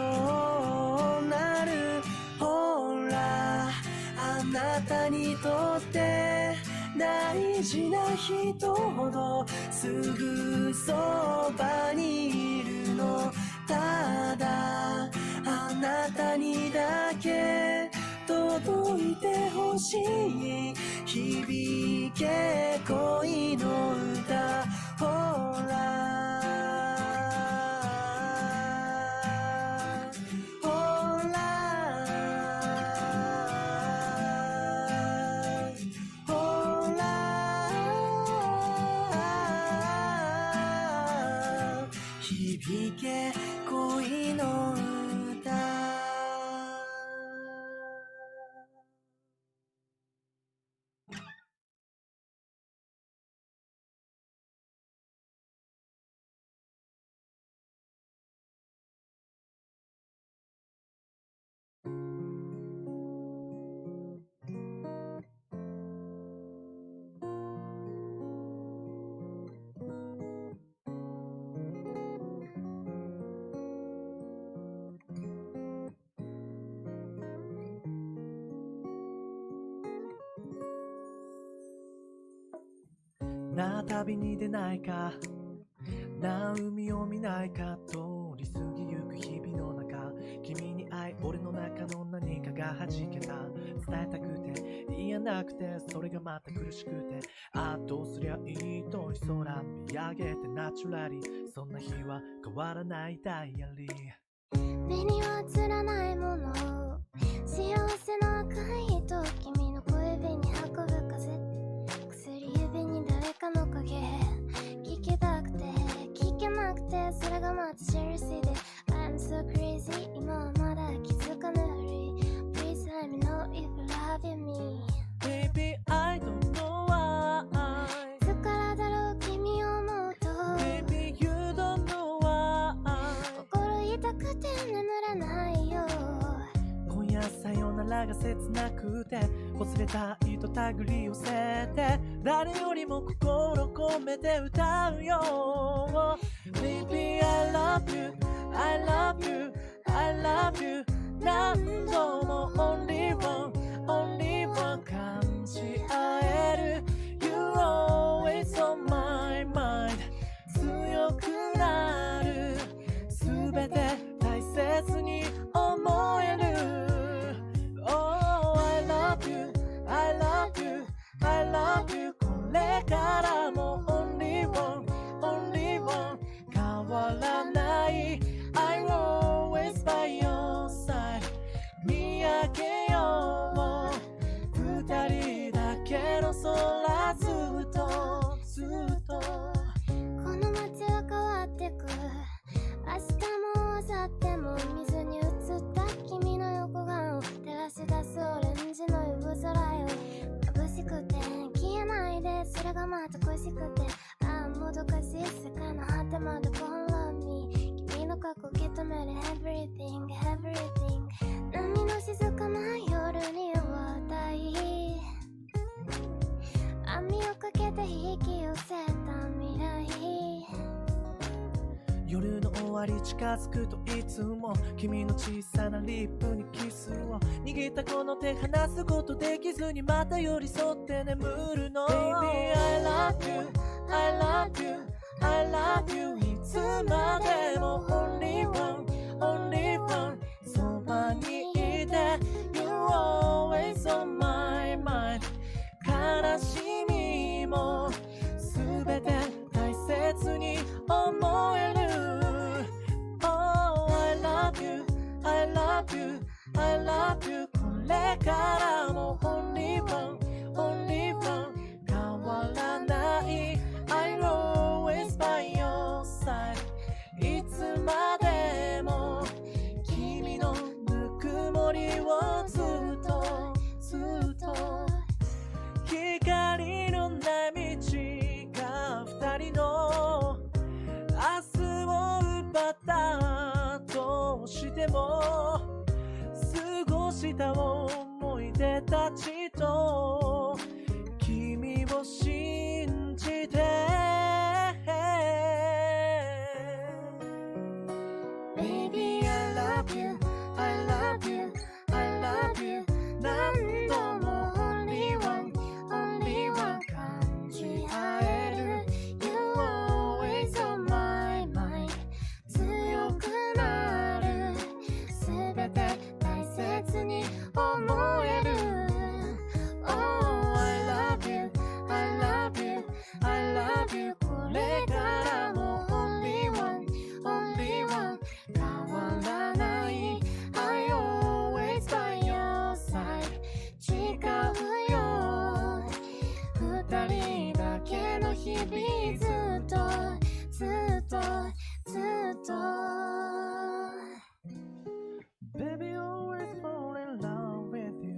[SPEAKER 5] なるほらあなたにとって大事な人ほどすぐそばにいるのただあなたにだけ届いてほしい響け恋の歌ほら響け恋の歌な旅に出ないかな海を見ないか通り過ぎゆく日々の中君に会い俺の中の何かが弾けた伝えたくて言えなくてそれがまた苦しくてああどうすりゃいいと空見上げてナチュラリーそんな日は変わらないダイアリー
[SPEAKER 2] 目には映らないもの幸せの赤い糸君の小指に運ぶ風薬指に誰かの影聞きたくて聞けなくてそれがまたジェラシーで I'm so crazy 今はまだ気づかぬふり Please let me know if you love me
[SPEAKER 5] Baby I don't know why
[SPEAKER 2] いつからだろう君を思うと
[SPEAKER 5] Baby you don't know why
[SPEAKER 2] 心痛くて眠れないよ
[SPEAKER 5] 今夜さよならが切なくて忘れたいと手繰り寄せて誰よりも心込めて歌うよ Baby I love you I love you I love you 何度も Only one Only one 感じ合える You're always on my mind 強くなる全て大切に思えるOh, I love you, I love you, I love you これからも Only one, Only one 変わらない I'm always by your
[SPEAKER 2] まで follow me 君の過去受け止める everything everything 波の静かな夜には大網をかけて引き寄せた未来
[SPEAKER 5] 夜の終わり近づくといつも君の小さなリップにキスを握ったこの手離すことできずにまた寄り添って眠るの Baby I love you I love you I love you いつまでも Only one Only one そばにいて You're always on my mind 悲しみもすべて大切に思える Oh I love you I love you I love you これからも Only one Only one 変わらない I'm always by your side いつまでも君のぬくもりをずっとずっと光のない道が二人の明日を奪ったとしても過ごした思い出たちと君を信じて Baby I love you I love you I love you 何度も Only one Only one 感じ合える You always on my mind 強くなるすべて大切に思える Oh I love you I love you I love you これからも Only one Only one 変わらない I always by your side 違うよ二人だけの日々ずっとずっとずっと Baby always fall in love with you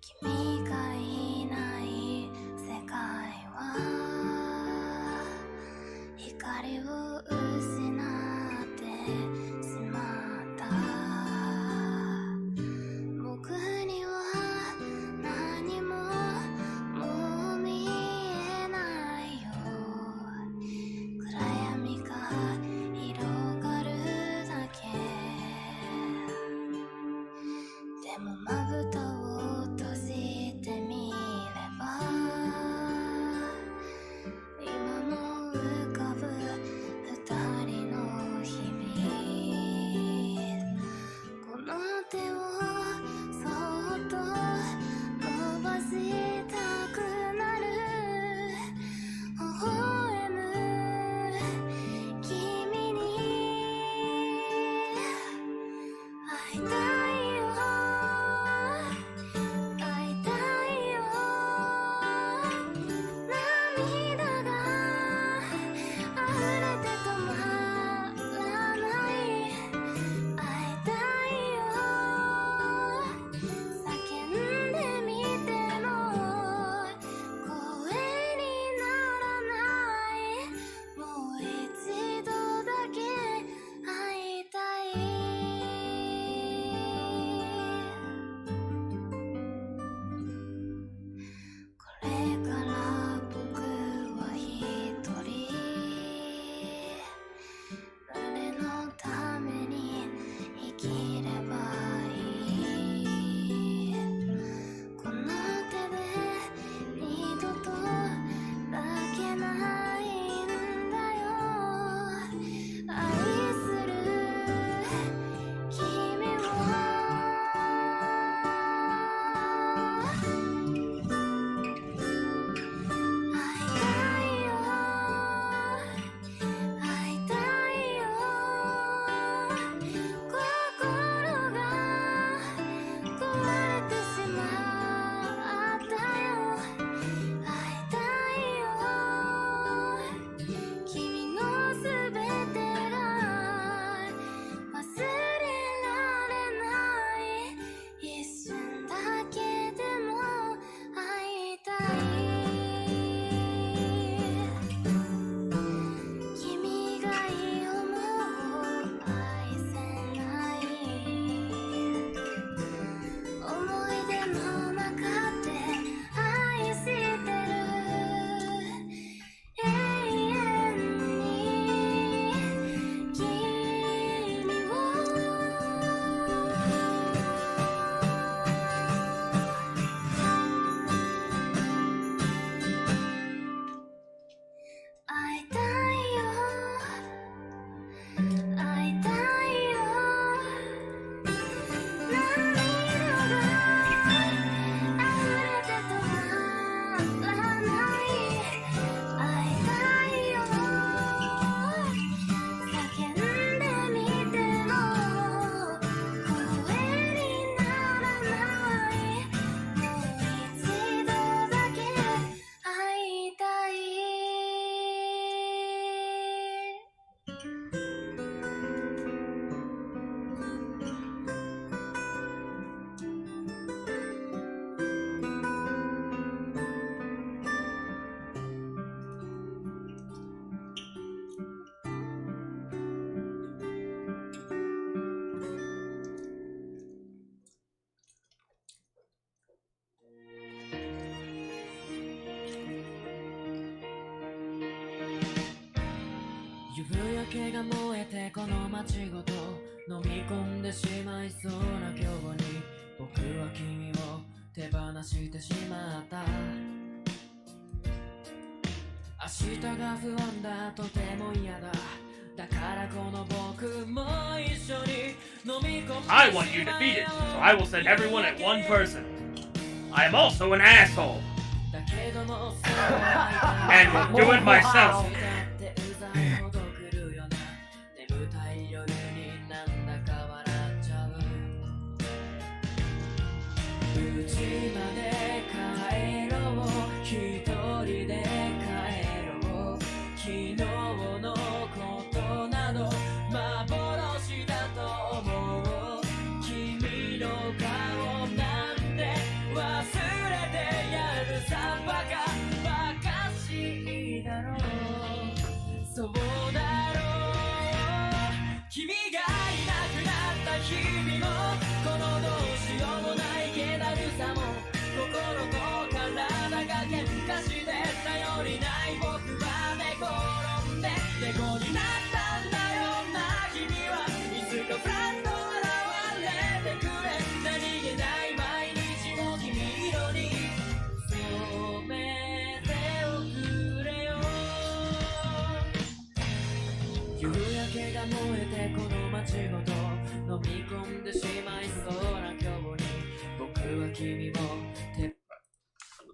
[SPEAKER 2] 君がいない世界は光を失ってしまった僕には何ももう見えないよ暗闇が広がるだけでもまぶたを閉じてみれば今も浮かぶ二人の日々
[SPEAKER 5] が燃えてこの街ごと飲み込んでしまいそうな今日に僕は君を手放してしまった明日が不安だとても嫌だだからこの僕も一緒に飲み込んでしまおう
[SPEAKER 6] I want you defeated, so I will send everyone at one person. I am also an asshole. And will do it myself.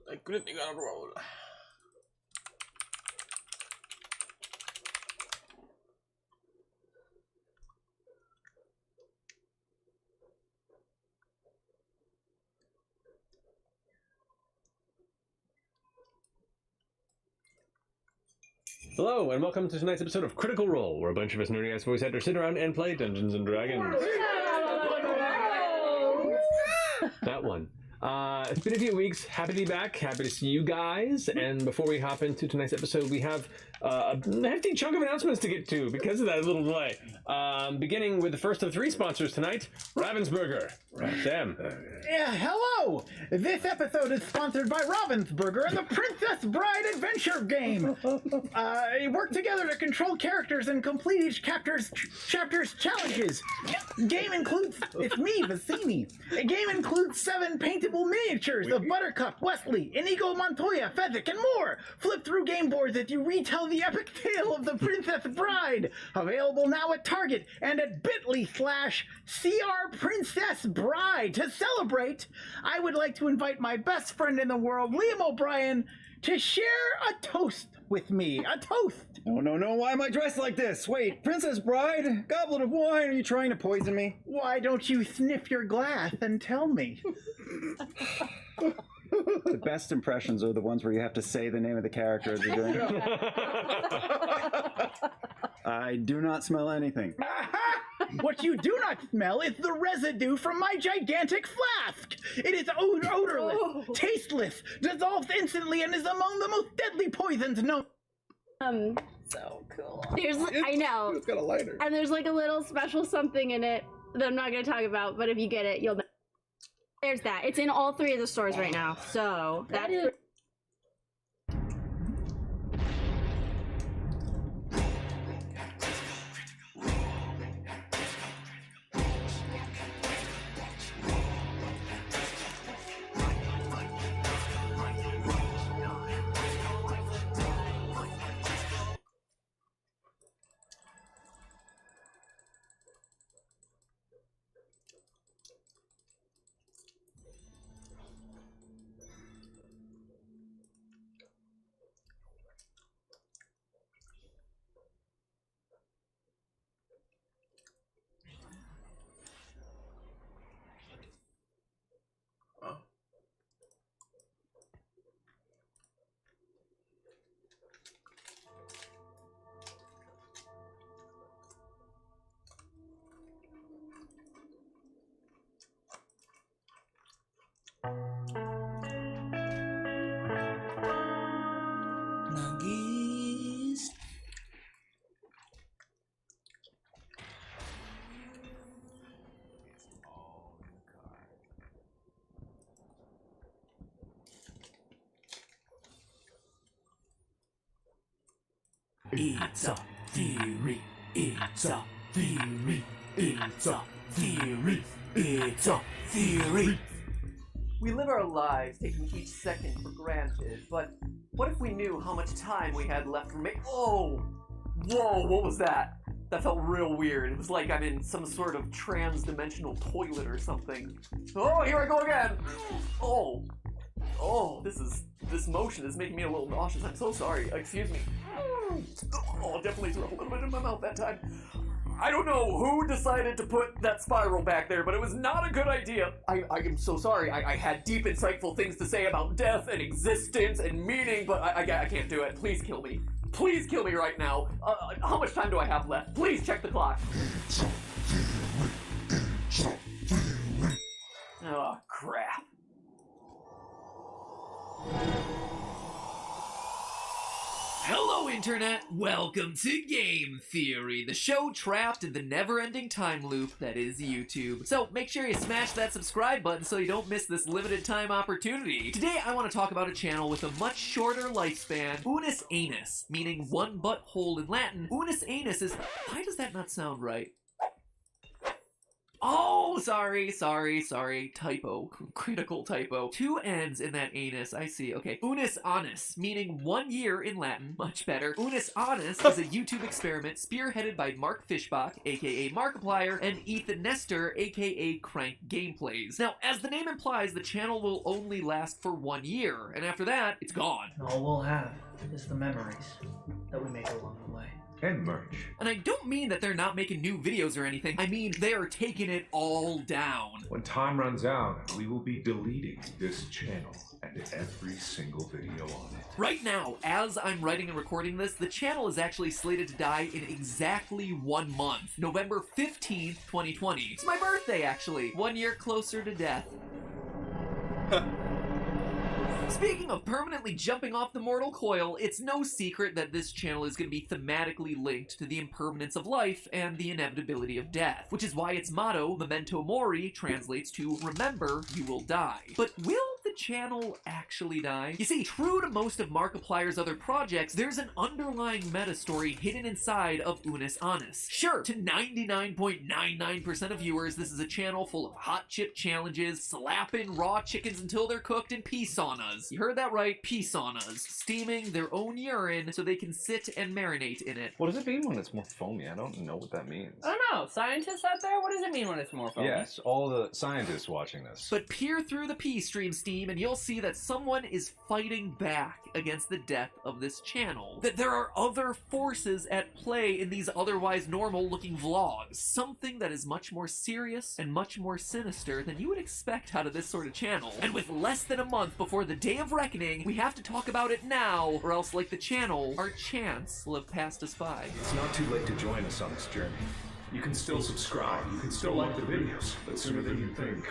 [SPEAKER 1] I couldn't think on a roll.
[SPEAKER 7] Hello, and welcome to tonight's episode of Critical Role, where a bunch of us nerdy-ass voice actors sit around and play Dungeons & Dragons. That one. It's been a few weeks. Happy to be back. Happy to see you guys. And before we hop into tonight's episode, we have a hefty chunk of announcements to get to because of that little delay. Beginning with the first of 3 sponsors tonight, Ravensburger. Sam.
[SPEAKER 8] Yeah, hello! This episode is sponsored by Ravensburger and the Princess Bride Adventure game. Work together to control characters and complete each chapter's challenges. Game includes, it's me, Vicini. A game includes 7 paintable miniatures of Buttercup, Wesley, Inigo Montoya, Fezzik, and more. Flip through game boards as you retell the epic tale of the Princess Bride. Available now at Target and at bit.ly/CR Princess Bride. To celebrate, I would like to invite my best friend in the world, Liam O'Brien, to share a toast with me. A toast.
[SPEAKER 9] No, why am I dressed like this? Wait, Princess Bride? Goblet of wine? Are you trying to poison me?
[SPEAKER 8] Why don't you sniff your glass and tell me?
[SPEAKER 9] The best impressions are the ones where you have to say the name of the character as you're doing it. I do not smell anything.
[SPEAKER 8] What you do not smell is the residue from my gigantic flask. It is odorless, tasteless, dissolves instantly, and is among the most deadly poisons known.
[SPEAKER 10] So cool. I know.
[SPEAKER 9] It's got a lighter.
[SPEAKER 10] And there's like a little special something in it that I'm not going to talk about, but if you get it, you'll know. There's that. It's in all 3 of the stores right now. So that's
[SPEAKER 5] It's a theory. It's a theory. It's a theory. It's a theory.
[SPEAKER 11] We live our lives taking each second for granted, but what if we knew how much time we had left remaining? Oh! Whoa, what was that? That felt real weird. It was like I'm in some sort of trans-dimensional toilet or something. Oh, here I go again! Oh! Oh, this motion is making me a little nauseous. I'm so sorry. Excuse me. Oh, definitely threw up a little bit in my mouth that time. I don't know who decided to put that spiral back there, but it was not a good idea. I am so sorry. I had deep, insightful things to say about death and existence and meaning, but I can't do it. Please kill me. Please kill me right now. How much time do I have left? Please check the clock. Oh, crap. Hello, Internet! Welcome to Game Theory, the show trapped in the never-ending time loop that is YouTube. So make sure you smash that subscribe button so you don't miss this limited time opportunity. Today I want to talk about a channel with a much shorter lifespan, Unus Annus, meaning one butthole in Latin. Unus Annus is... Why does that not sound right? Oh, sorry. Typo. Critical typo. 2 N's in that anus. I see. Okay. Unus Annus, meaning 1 year in Latin. Much better. Unus Annus is a YouTube experiment spearheaded by Mark Fishbach, aka Markiplier, and Ethan Nestor, aka Crank Gameplays. Now, as the name implies, the channel will only last for 1 year, and after that, it's gone.
[SPEAKER 5] All we'll have is the memories that we make along the way.
[SPEAKER 12] And merch.
[SPEAKER 11] And I don't mean that they're not making new videos or anything. I mean, they are taking it all down.
[SPEAKER 12] When time runs out, we will be deleting this channel and every single video on it.
[SPEAKER 11] Right now, as I'm writing and recording this, the channel is actually slated to die in exactly 1 month. November 15th, 2020. It's my birthday, actually. 1 year closer to death. Speaking of permanently jumping off the mortal coil, it's no secret that this channel is going to be thematically linked to the impermanence of life and the inevitability of death, which is why its motto, Memento Mori, translates to remember, you will die. But will the channel actually die? You see, true to most of Markiplier's other projects, there's an underlying meta story hidden inside of Unus Annus. Sure, to 99.99% of viewers, this is a channel full of hot chip challenges, slapping raw chickens until they're cooked, and pee saunas. You heard that right, pee saunas. Steaming their own urine so they can sit and marinate in it.
[SPEAKER 13] What does it mean when it's more foamy? I don't know what that means.
[SPEAKER 14] I don't know. Scientists out there, what does it mean when it's more foamy?
[SPEAKER 13] Yes, all the scientists watching this.
[SPEAKER 11] But peer through the pee stream steam and you'll see that someone is fighting back against the death of this channel. That there are other forces at play in these otherwise normal looking vlogs. Something that is much more serious and much more sinister than you would expect out of this sort of channel. And with less than a month before the day of reckoning, we have to talk about it now, or else, like the channel, our chance will have passed us by.
[SPEAKER 12] It's not too late to join us on this journey. You can still subscribe, you can still like the videos, but sooner than you think,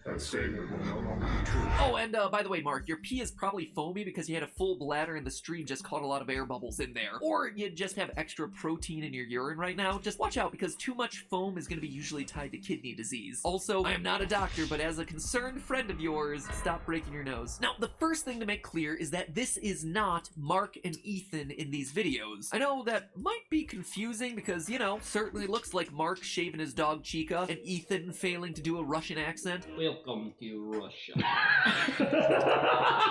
[SPEAKER 12] that statement will no longer be true.
[SPEAKER 11] Oh, and by the way, Mark, your pee is probably foamy because you had a full bladder and the stream just caught a lot of air bubbles in there. Or you just have extra protein in your urine right now. Just watch out because too much foam is going to be usually tied to kidney disease. Also, I am not a doctor, but as a concerned friend of yours, stop breaking your nose. Now, the first thing to make clear is that this is not Mark and Ethan in these videos. I know that might be confusing because, you know, certainly looks like Mark shaving his dog Chica and Ethan failing to do a Russian accent.
[SPEAKER 14] Welcome to Russia.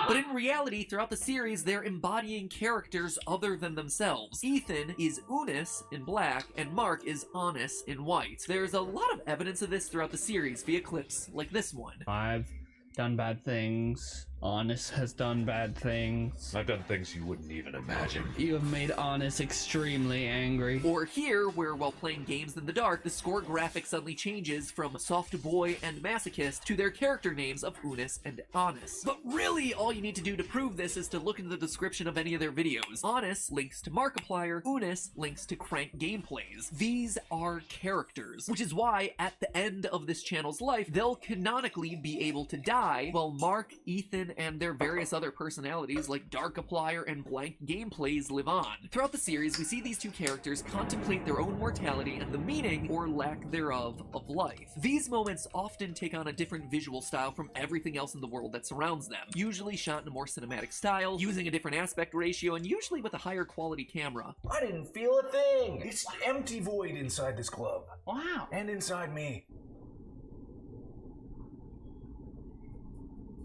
[SPEAKER 11] But in reality, throughout the series, they're embodying characters other than themselves. Ethan is Unus in black, and Mark is Annus in white. There's a lot of evidence of this throughout the series via clips like this one.
[SPEAKER 15] I've done bad things. Annus has done bad things.
[SPEAKER 13] I've done things you wouldn't even imagine.
[SPEAKER 15] You have made Annus extremely angry.
[SPEAKER 11] Or here, where while playing games in the dark, the score graphic suddenly changes from soft boy and masochist to their character names of Unus and Annus. But really, all you need to do to prove this is to look into the description of any of their videos. Annus links to Markiplier, Unus links to Crank Gameplays. These are characters, which is why at the end of this channel's life, they'll canonically be able to die, while Mark, Ethan, Ethan and their various other personalities like Darkiplier and Blank Gameplays live on. Throughout the series, we see these two characters contemplate their own mortality and the meaning, or lack thereof, of life. These moments often take on a different visual style from everything else in the world that surrounds them, usually shot in a more cinematic style, using a different aspect ratio, and usually with a higher quality camera.
[SPEAKER 16] I didn't feel a thing! It's an empty void inside this club.
[SPEAKER 14] Wow.
[SPEAKER 16] And inside me.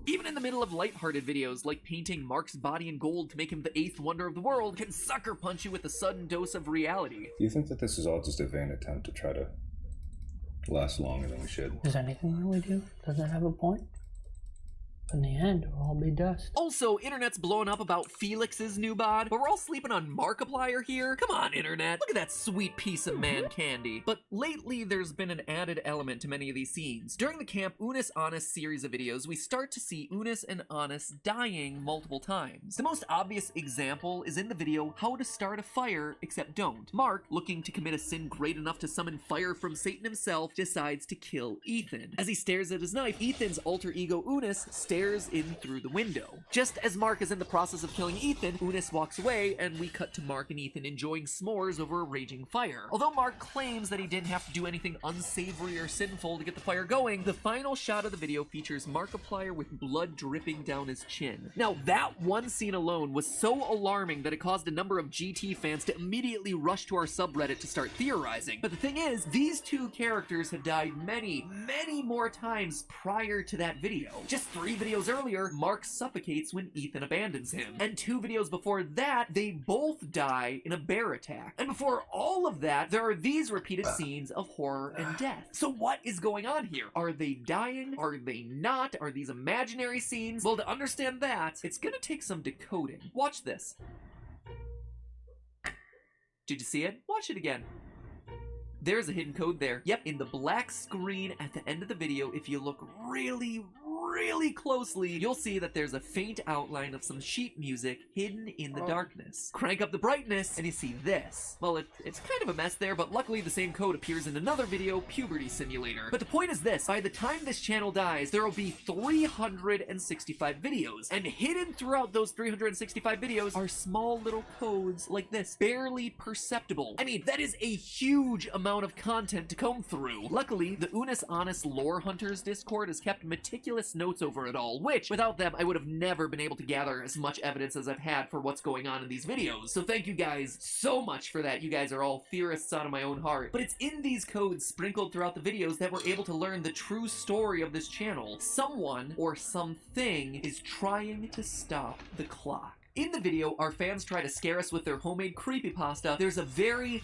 [SPEAKER 11] Even in the middle of lighthearted videos like painting Mark's body in gold to make him the 8th wonder of the world can sucker punch you with a sudden dose of reality.
[SPEAKER 12] Do you think that this is all just a vain attempt to try to last longer than we should?
[SPEAKER 14] Is anything that we do, does it have a point? In the end, it'll all be dust.
[SPEAKER 11] Also, internet's blowing up about Felix's new bod, but we're all sleeping on Markiplier here? Come on, internet. Look at that sweet piece of man candy. But lately, there's been an added element to many of these scenes. During the Camp Unis Honest series of videos, we start to see Unis and Honest dying multiple times. The most obvious example is in the video How to Start a Fire, Except Don't. Mark, looking to commit a sin great enough to summon fire from Satan himself, decides to kill Ethan. As he stares at his knife, Ethan's alter ego Unis stares in through the window. Just as Mark is in the process of killing Ethan, Unis walks away, and we cut to Mark and Ethan enjoying s'mores over a raging fire. Although Mark claims that he didn't have to do anything unsavory or sinful to get the fire going, the final shot of the video features Markiplier with blood dripping down his chin. Now, that one scene alone was so alarming that it caused a number of GT fans to immediately rush to our subreddit to start theorizing. But the thing is, these two characters have died many, many more times prior to that video. Just 3 videos earlier, Mark suffocates when Ethan abandons him. And 2 videos before that, they both die in a bear attack. And before all of that, there are these repeated scenes of horror and death. So what is going on here? Are they dying? Are they not? Are these imaginary scenes? Well, to understand that, it's gonna take some decoding. Watch this. Did you see it? Watch it again. There's a hidden code there. Yep, in the black screen at the end of the video, if you look really closely, you'll see that there's a faint outline of some sheet music hidden in the darkness. Crank up the brightness, and you see this. Well, it's kind of a mess there, but luckily the same code appears in another video, Puberty Simulator. But the point is this, by the time this channel dies, there will be 365 videos, and hidden throughout those 365 videos are small little codes like this, barely perceptible. I mean, that is a huge amount of content to comb through. Luckily, the Unis Honest Lore Hunters Discord has kept meticulous notes over it all, which, without them, I would have never been able to gather as much evidence as I've had for what's going on in these videos. So thank you guys so much for that. You guys are all theorists out of my own heart. But it's in these codes sprinkled throughout the videos that we're able to learn the true story of this channel. Someone, or something, is trying to stop the clock. In the video, our fans try to scare us with their homemade creepypasta. There's a very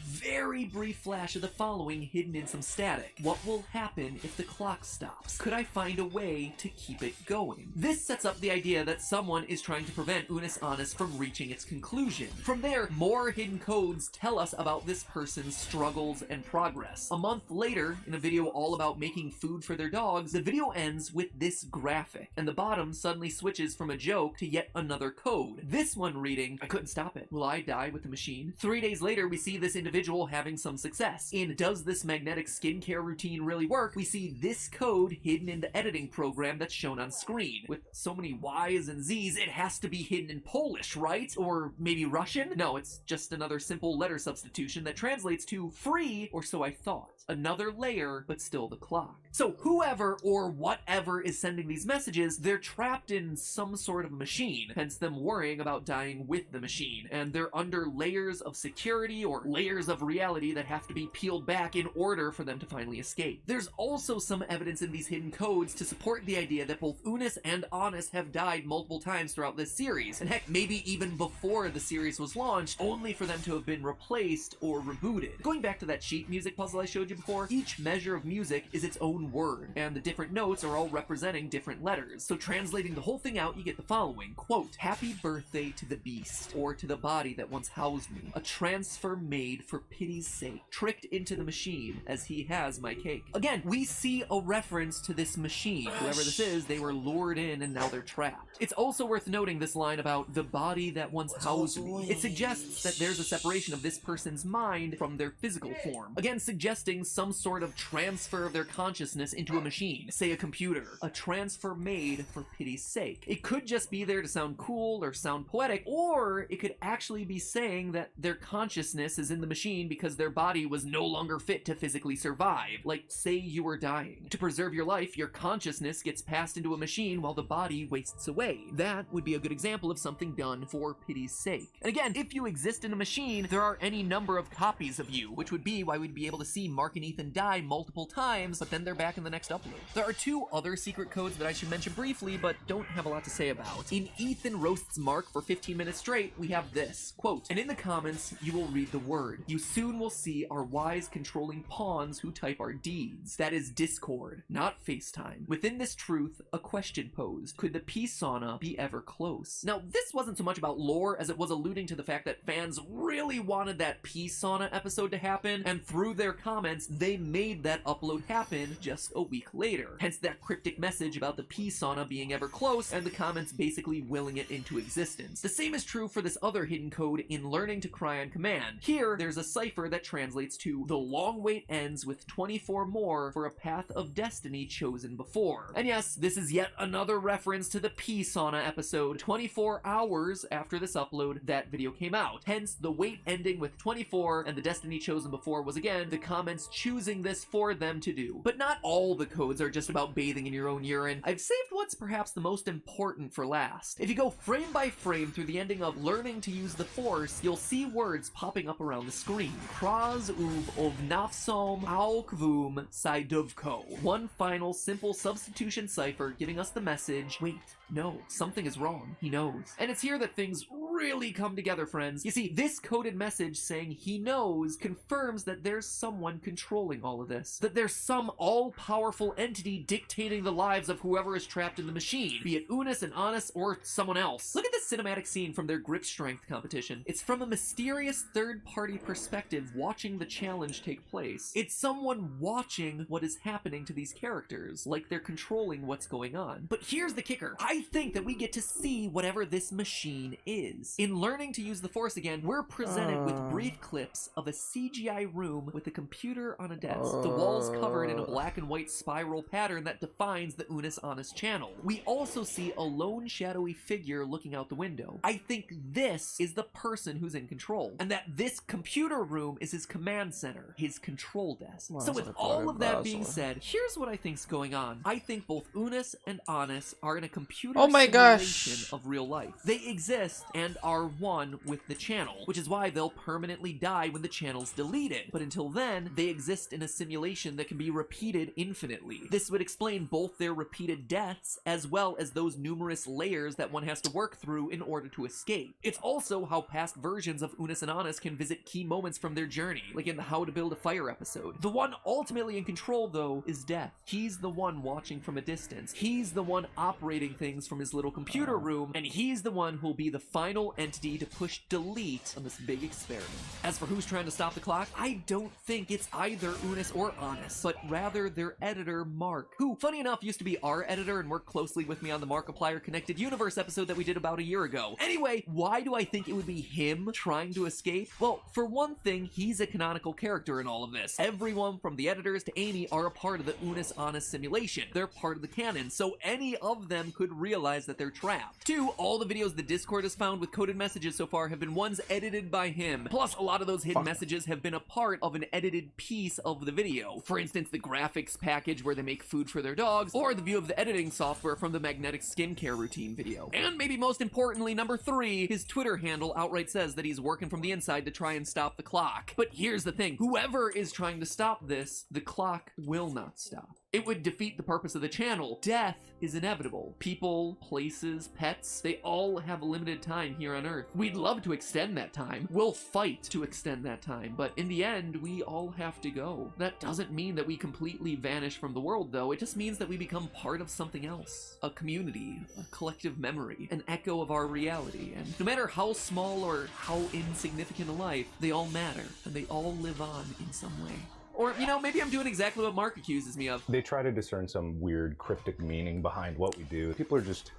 [SPEAKER 11] brief flash of the following hidden in some static. What will happen if the clock stops? Could I find a way to keep it going? This sets up the idea that someone is trying to prevent Unis Honest from reaching its conclusion. From there, more hidden codes tell us about this person's struggles and progress. A month later, in a video all about making food for their dogs, the video ends with this graphic, and the bottom suddenly switches from a joke to yet another code. This one reading, I couldn't stop it. Will I die with the machine? 3 days later, we see this individual having some success. In Does This Magnetic Skincare Routine Really Work? We see this code hidden in the editing program that's shown on screen. With so many Y's and Z's, it has to be hidden in Polish, right? Or maybe Russian? No, it's just another simple letter substitution that translates to free, or so I thought. Another layer, but still the clock. So whoever or whatever is sending these messages, they're trapped in some sort of machine, hence them worrying about dying with the machine, and they're under layers of security or layers of reality that have to be peeled back in order for them to finally escape. There's also some evidence in these hidden codes to support the idea that both Unis and Honest have died multiple times throughout this series, and heck, maybe even before the series was launched, only for them to have been replaced or rebooted. Going back to that sheet music puzzle I showed you before, each measure of music is its own word, and the different notes are all representing different letters. So translating the whole thing out, you get the following, quote, "Happy birthday say to the beast, or to the body that once housed me, a transfer made for pity's sake, tricked into the machine, as he has my cake. Again, we see a reference to this machine. Whoever this is, they were lured in and now they're trapped. It's also worth noting this line about the body that once housed me. It suggests that there's a separation of this person's mind from their physical form. Again, suggesting some sort of transfer of their consciousness into a machine, say a computer. A transfer made for pity's sake. It could just be there to sound cool or sound poetic, or it could actually be saying that their consciousness is in the machine because their body was no longer fit to physically survive. Like, say you were dying. To preserve your life, your consciousness gets passed into a machine while the body wastes away. That would be a good example of something done for pity's sake. And again, if you exist in a machine, there are any number of copies of you, which would be why we'd be able to see Mark and Ethan die multiple times, but then they're back in the next upload. There are two other secret codes that I should mention briefly, but don't have a lot to say about. In Ethan roasts Mark for 15 minutes straight, we have this, quote, "And in the comments, you will read the word. You soon will see our wise controlling pawns who type our deeds. That is Discord, not FaceTime. Within this truth, a question posed. Could the peace sauna be ever close?" Now, this wasn't so much about lore as it was alluding to the fact that fans really wanted that peace sauna episode to happen, and through their comments, they made that upload happen just a week later. Hence that cryptic message about the peace sauna being ever close, and the comments basically willing it into existence. The same is true for this other hidden code in Learning to Cry on Command. Here, there's a cipher that translates to, "The long wait ends with 24 more for a path of destiny chosen before." And yes, this is yet another reference to the peace sauna episode 24 hours after this upload that video came out. Hence, the wait ending with 24 and the destiny chosen before was again the comments choosing this for them to do. But not all the codes are just about bathing in your own urine. I've saved what's perhaps the most important for last. If you go frame by frame through the ending of Learning to Use the Force, you'll see words popping up around the screen. Kraz uv ovnavsom aukvum saidovko. One final simple substitution cipher giving us the message, wait, no, something is wrong. He knows. And it's here that things really come together, friends. You see, this coded message saying he knows confirms that there's someone controlling all of this. That there's some all-powerful entity dictating the lives of whoever is trapped in the machine, be it Unis and Anis or someone else. Look at this cinematic scene from their grip strength competition. It's from a mysterious third-party perspective watching the challenge take place. It's someone watching what is happening to these characters, like they're controlling what's going on. But here's the kicker. I think that we get to see whatever this machine is. In Learning to Use the Force again, we're presented with brief clips of a CGI room with a computer on a desk. The walls covered in a black and white spiral pattern that defines the Unis Anis channel. We also see a lone shadowy figure looking out the window. I think this is the person who's in control, and that this computer room is his command center, his control desk. So with all of that being said, here's what I think's going on. I think both Unis and Anis are in a computer simulation of real life. They exist and are one with the channel, which is why they'll permanently die when the channel's deleted. But until then, they exist in a simulation that can be repeated infinitely. This would explain both their repeated deaths as well as those numerous layers that one has to work through in order to escape. It's also how past versions of Unis and Anis can visit key moments from their journey, like in the How to Build a Fire episode. The one ultimately in control, though, is Death. He's the one watching from a distance. He's the one operating things from his little computer room, and he's the one who'll be the final entity to push delete on this big experiment. As for who's trying to stop the clock, I don't think it's either Unis or Anis, but rather their editor, Mark, who, funny enough, used to be our editor and worked closely with me on the Markiplier Connected Universe episode that we did about a year ago. Anyway, why do I think it would be him trying to escape? Well, for one thing, he's a canonical character in all of this. Everyone from the editors to Amy are a part of the Unis Anis simulation. They're part of the canon, so any of them could realize that they're trapped. Two, all the videos the Discord has found with coded messages so far have been ones edited by him. Plus, a lot of those hidden messages have been a part of an edited piece of the video. For instance, the graphics package where they make food for their dogs, or the view of the editing software from the magnetic skincare routine video. And maybe most importantly, number 3, his Twitter handle outright says that he's working from the inside to try and stop the clock. But here's the thing, whoever is trying to stop this, the clock will not stop. It would defeat the purpose of the channel. Death is inevitable. People, places, pets, they all have a limited time here on Earth. We'd love to extend that time. We'll fight to extend that time, but in the end, we all have to go. That doesn't mean that we completely vanish from the world, though. It just means that we become part of something else. A community, a collective memory, an echo of our reality. And no matter how small or how insignificant a life, they all matter, and they all live on in some way. Or, you know, maybe I'm doing exactly what Mark accuses me of.
[SPEAKER 17] They try to discern some weird cryptic meaning behind what we do. People are just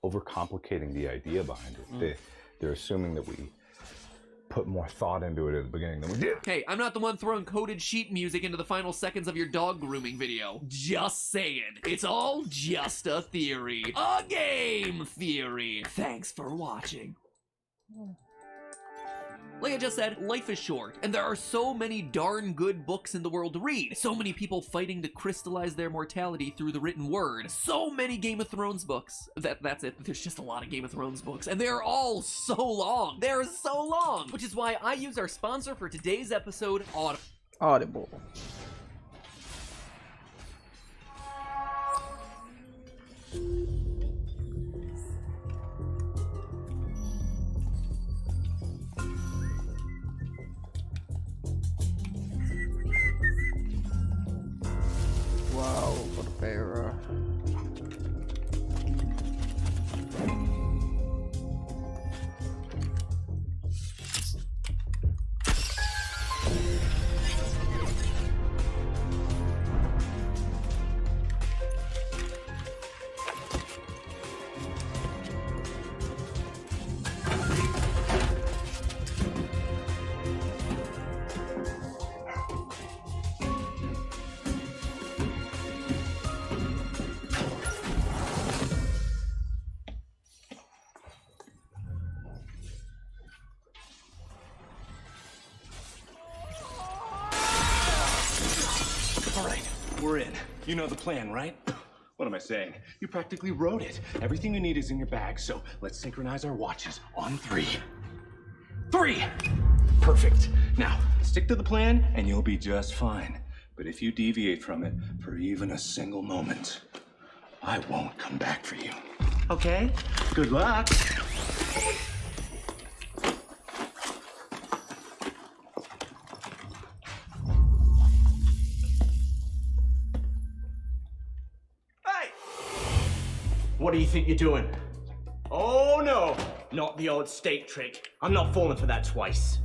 [SPEAKER 17] overcomplicating the idea behind it. They're assuming that we put more thought into it at the beginning than we did.
[SPEAKER 11] Hey, I'm not the one throwing coded sheet music into the final seconds of your dog grooming video. Just saying. It's all just a theory. A game theory. Thanks for watching. Like I just said, life is short, and there are so many darn good books in the world to read. So many people fighting to crystallize their mortality through the written word. So many Game of Thrones books. That's it. There's just a lot of Game of Thrones books, and they're all so long. They're so long, which is why I use our sponsor for today's episode,
[SPEAKER 1] Audible. Wow, Barbara.
[SPEAKER 12] We're in. You know the plan, right? What am I saying? You practically wrote it. Everything you need is in your bag, so let's synchronize our watches on 3. 3! Perfect. Now, stick to the plan and you'll be just fine. But if you deviate from it for even a single moment, I won't come back for you. Okay? Good luck.
[SPEAKER 16] What do you think you're doing? Oh no, not the old steak trick. I'm not falling for that twice.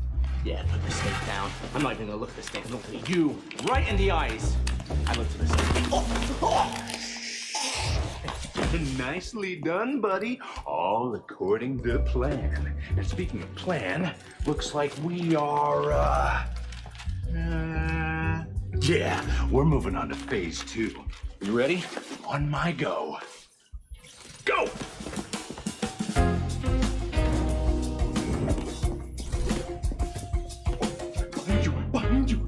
[SPEAKER 16] Yeah, put the steak down. I'm not even gonna look at the steak. I'm looking at you, right in the eyes. I look to the steak.
[SPEAKER 12] Nicely done, buddy. All according to plan. And speaking of plan, looks like we are, yeah, we're moving on to phase 2. You ready? On my go. Go! Behind you!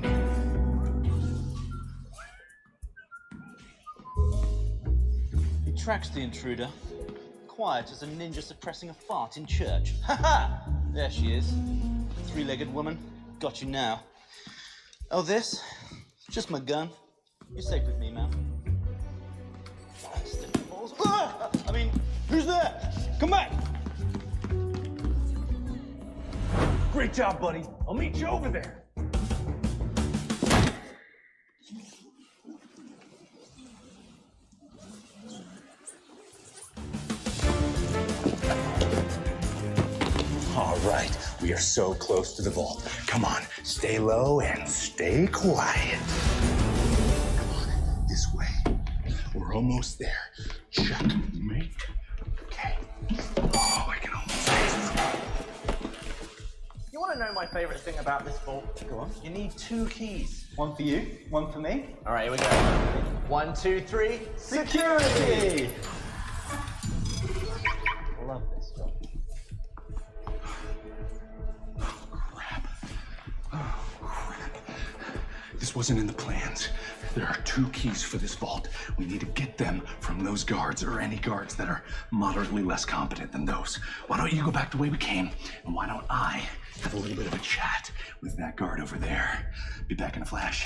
[SPEAKER 18] He tracks the intruder. Quiet as a ninja suppressing a fart in church. Ha ha! There she is. Three-legged woman. Got you now. Oh, this? Just my gun. You're safe with me, man. I mean, who's there? Come back!
[SPEAKER 16] Great job, buddy. I'll meet you over there.
[SPEAKER 12] All right, we are so close to the vault. Come on, stay low and stay quiet. Come on, this way. We're almost there. Checkmate. Okay. Oh, I can almost taste it.
[SPEAKER 18] You want to know my favorite thing about this vault? Go on. You need 2 keys. One for you, one for me. All right, here we go. 1, 2, 3. Security! Love this job.
[SPEAKER 12] Oh, crap. This wasn't in the plans. There are 2 keys for this vault. We need to get them from those guards, or any guards that are moderately less competent than those. Why don't you go back the way we came, and why don't I have a little bit of a chat with that guard over there? Be back in a flash.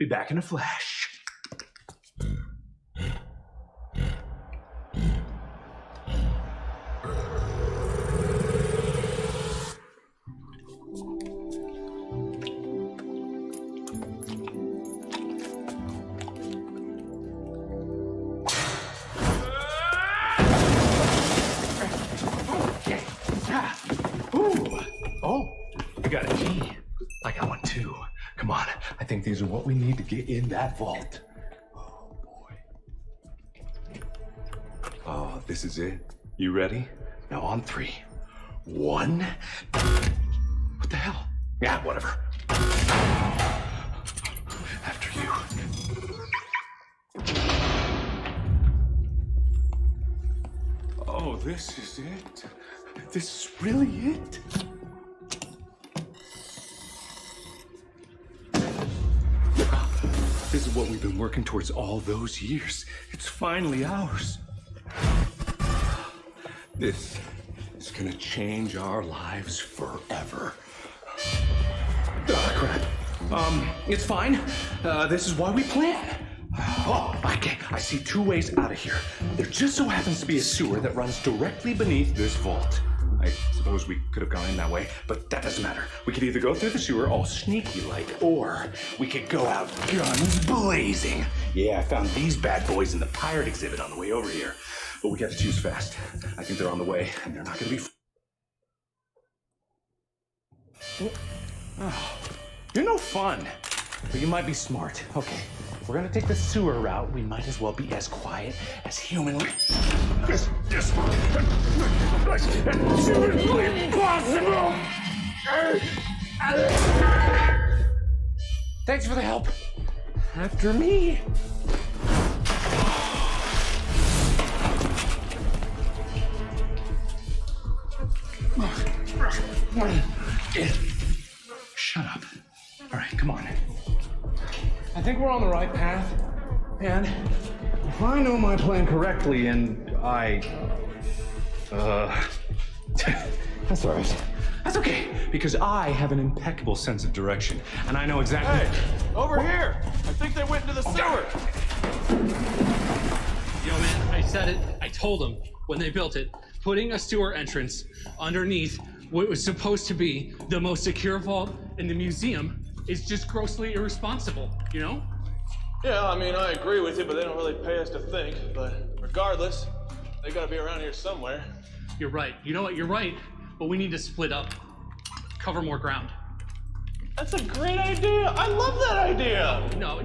[SPEAKER 12] Be back in a flash. Oh, you got a key. I got one too. Come on, I think these are what we need to get in that vault. Oh boy. Oh, this is it. You ready? Now on 3. 1. What the hell? Yeah, whatever. After you. Oh, this is it. This is really it. This is what we've been working towards all those years. It's finally ours. This is gonna change our lives forever. Oh, crap. It's fine. This is why we plan. Oh, okay. I see 2 ways out of here. There just so happens to be a sewer that runs directly beneath this vault. I suppose we could have gone in that way, but that doesn't matter. We could either go through the sewer all sneaky-like, or we could go out guns blazing. Yeah, I found these bad boys in the pirate exhibit on the way over here. But we got to choose fast. I think they're on the way, and they're not going to be... Oh, you're no fun, but you might be smart. Okay, if we're going to take the sewer route, we might as well be as quiet as humanly... as humanly possible! Thanks for the help. After me. Shut up. All right, come on. I think we're on the right path. And if I know my plan correctly and that's all right. That's okay, because I have an impeccable sense of direction, and I know exactly...
[SPEAKER 19] Hey, over here! I think they went into the sewer!
[SPEAKER 20] Yo, man, I said it. I told them when they built it, putting a sewer entrance underneath what was supposed to be the most secure vault in the museum is just grossly irresponsible, you know?
[SPEAKER 19] Yeah, I mean, I agree with you, but they don't really pay us to think. But regardless, they gotta be around here somewhere.
[SPEAKER 20] You're right. You know what? You're right. But we need to split up. Cover more ground.
[SPEAKER 19] That's a great idea! I love that idea!
[SPEAKER 20] No,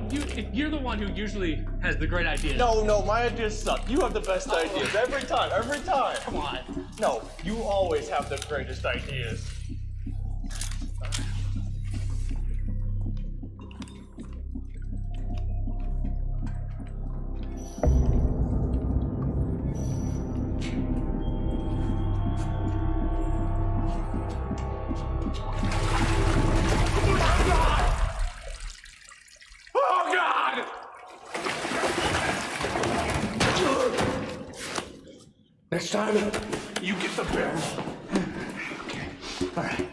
[SPEAKER 20] you're the one who usually has the great ideas.
[SPEAKER 19] No, my ideas suck. You have the best ideas every time.
[SPEAKER 20] Come on.
[SPEAKER 19] No, you always have the greatest ideas.
[SPEAKER 12] Next time, you get the barrel. Okay, all right.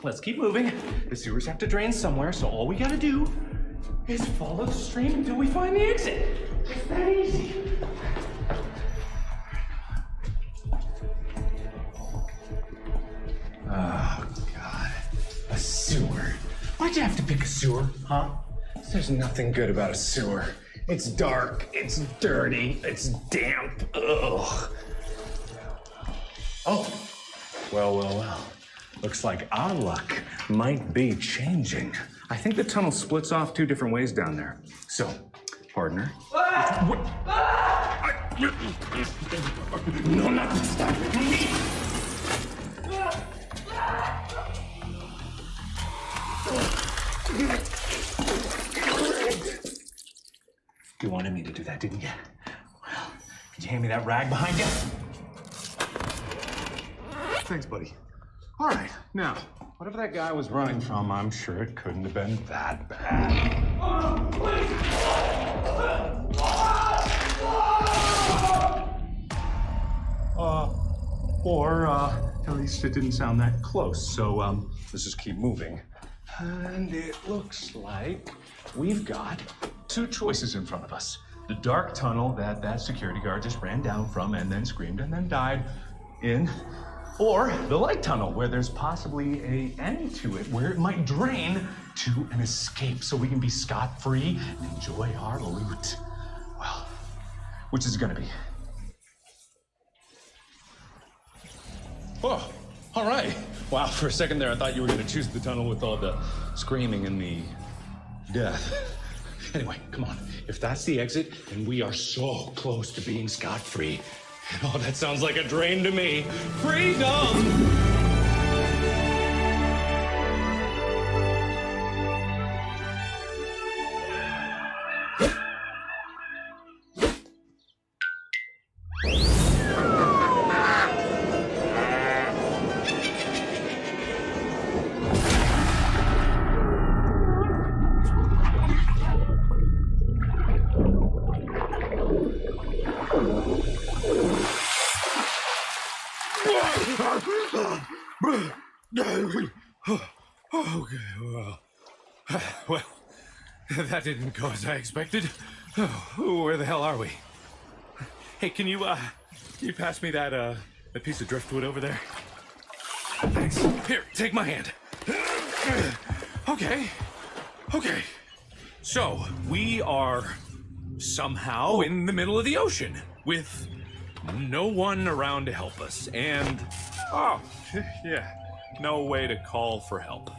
[SPEAKER 12] Let's keep moving. The sewers have to drain somewhere, so all we gotta do is follow the stream until we find the exit. It's that easy. Oh, God. A sewer. Why'd you have to pick a sewer, huh? There's nothing good about a sewer. It's dark, it's dirty, it's damp. Ugh. Oh, well. Looks like our luck might be changing. I think the tunnel splits off 2 different ways down there. So, partner. No, not this time. You wanted me to do that, didn't you? Well, could you hand me that rag behind you? Thanks, buddy. All right, now, whatever that guy was running from, I'm sure it couldn't have been that bad. Or at least it didn't sound that close, so let's just keep moving. And it looks like we've got two choices in front of us. The dark tunnel that security guard just ran down from and then screamed and then died in, or the light tunnel where there's possibly a end to it where it might drain to an escape so we can be scot-free and enjoy our loot. Well, which is it gonna be? Oh, all right. Wow, for a second there I thought you were gonna choose the tunnel with all the screaming and the death. Anyway, come on. If that's the exit, then we are so close to being scot-free. Oh, that sounds like a drain to me. Freedom!
[SPEAKER 21] Okay, well, that didn't go as I expected. Oh, where the hell are we? Hey, can you pass me that piece of driftwood over there? Thanks. Here, take my hand. Okay. So, we are somehow in the middle of the ocean with no one around to help us, and yeah, no way to call for help.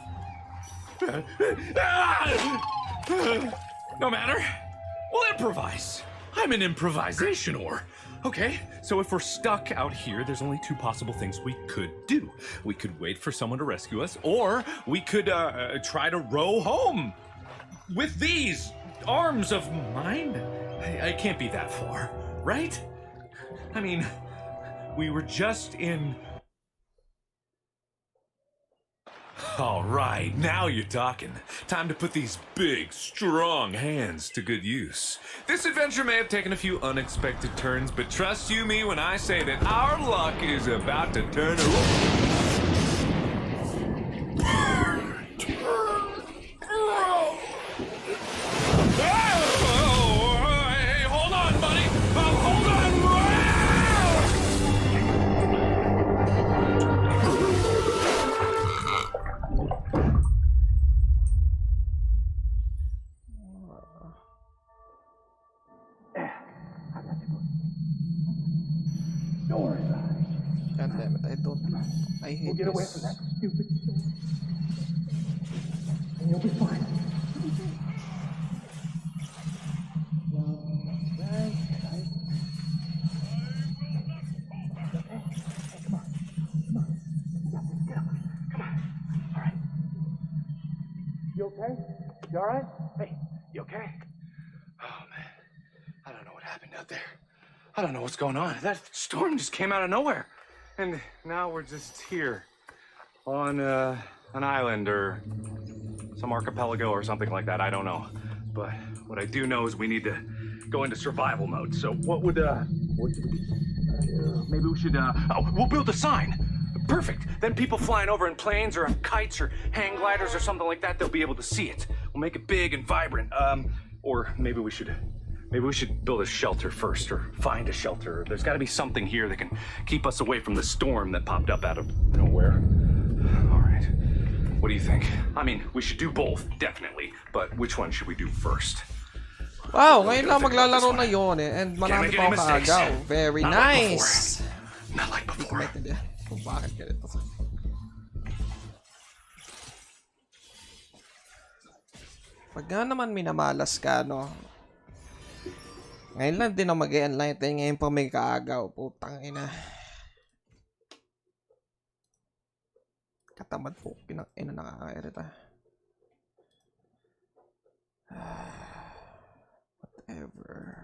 [SPEAKER 21] No matter. We'll improvise. I'm an improvisationer. Okay, so if we're stuck out here, there's only two possible things we could do. We could wait for someone to rescue us, or we could try to row home with these arms of mine. I can't be that far, right? I mean, we were just in... All right, now you're talking. Time to put these big, strong hands to good use. This adventure may have taken a few unexpected turns, but trust you me when I say that our luck is about to turn around. Hey, hold on, buddy. Hold on.
[SPEAKER 8] Don't worry about it.
[SPEAKER 1] God damn it, I hate
[SPEAKER 8] We'll get away
[SPEAKER 1] this.
[SPEAKER 8] from that stupid storm. And you'll be fine. You okay? You alright? Hey, you okay?
[SPEAKER 12] Oh, man. I don't know what happened out there. I don't know what's going on. That storm just came out of nowhere. And now we're just here on an island or some archipelago or something like that. I don't know. But what I do know is we need to go into survival mode. So what should we do? Maybe we should, we'll build a sign. Perfect. Then people flying over in planes or on kites or hang gliders or something like that, they'll be able to see it. We'll make it big and vibrant. Or maybe we should build a shelter first, or find a shelter. There's got to be something here that can keep us away from the storm that popped up out of nowhere. All right. What do you think? I mean, we should do both, definitely. But which one should we do first?
[SPEAKER 1] Wow, ngayon lang maglalaro na yun eh. And marami pa ako kaagaw. Very nice.
[SPEAKER 12] Not like before.
[SPEAKER 1] Kung bakit ganito sa... Pag nga naman minamalas ka, no? Ngayon lang din ako mag-enlighten. Ngayon pa may kaagaw. Putang ina. Katamad po. Pinang ina nakakairita. Whatever.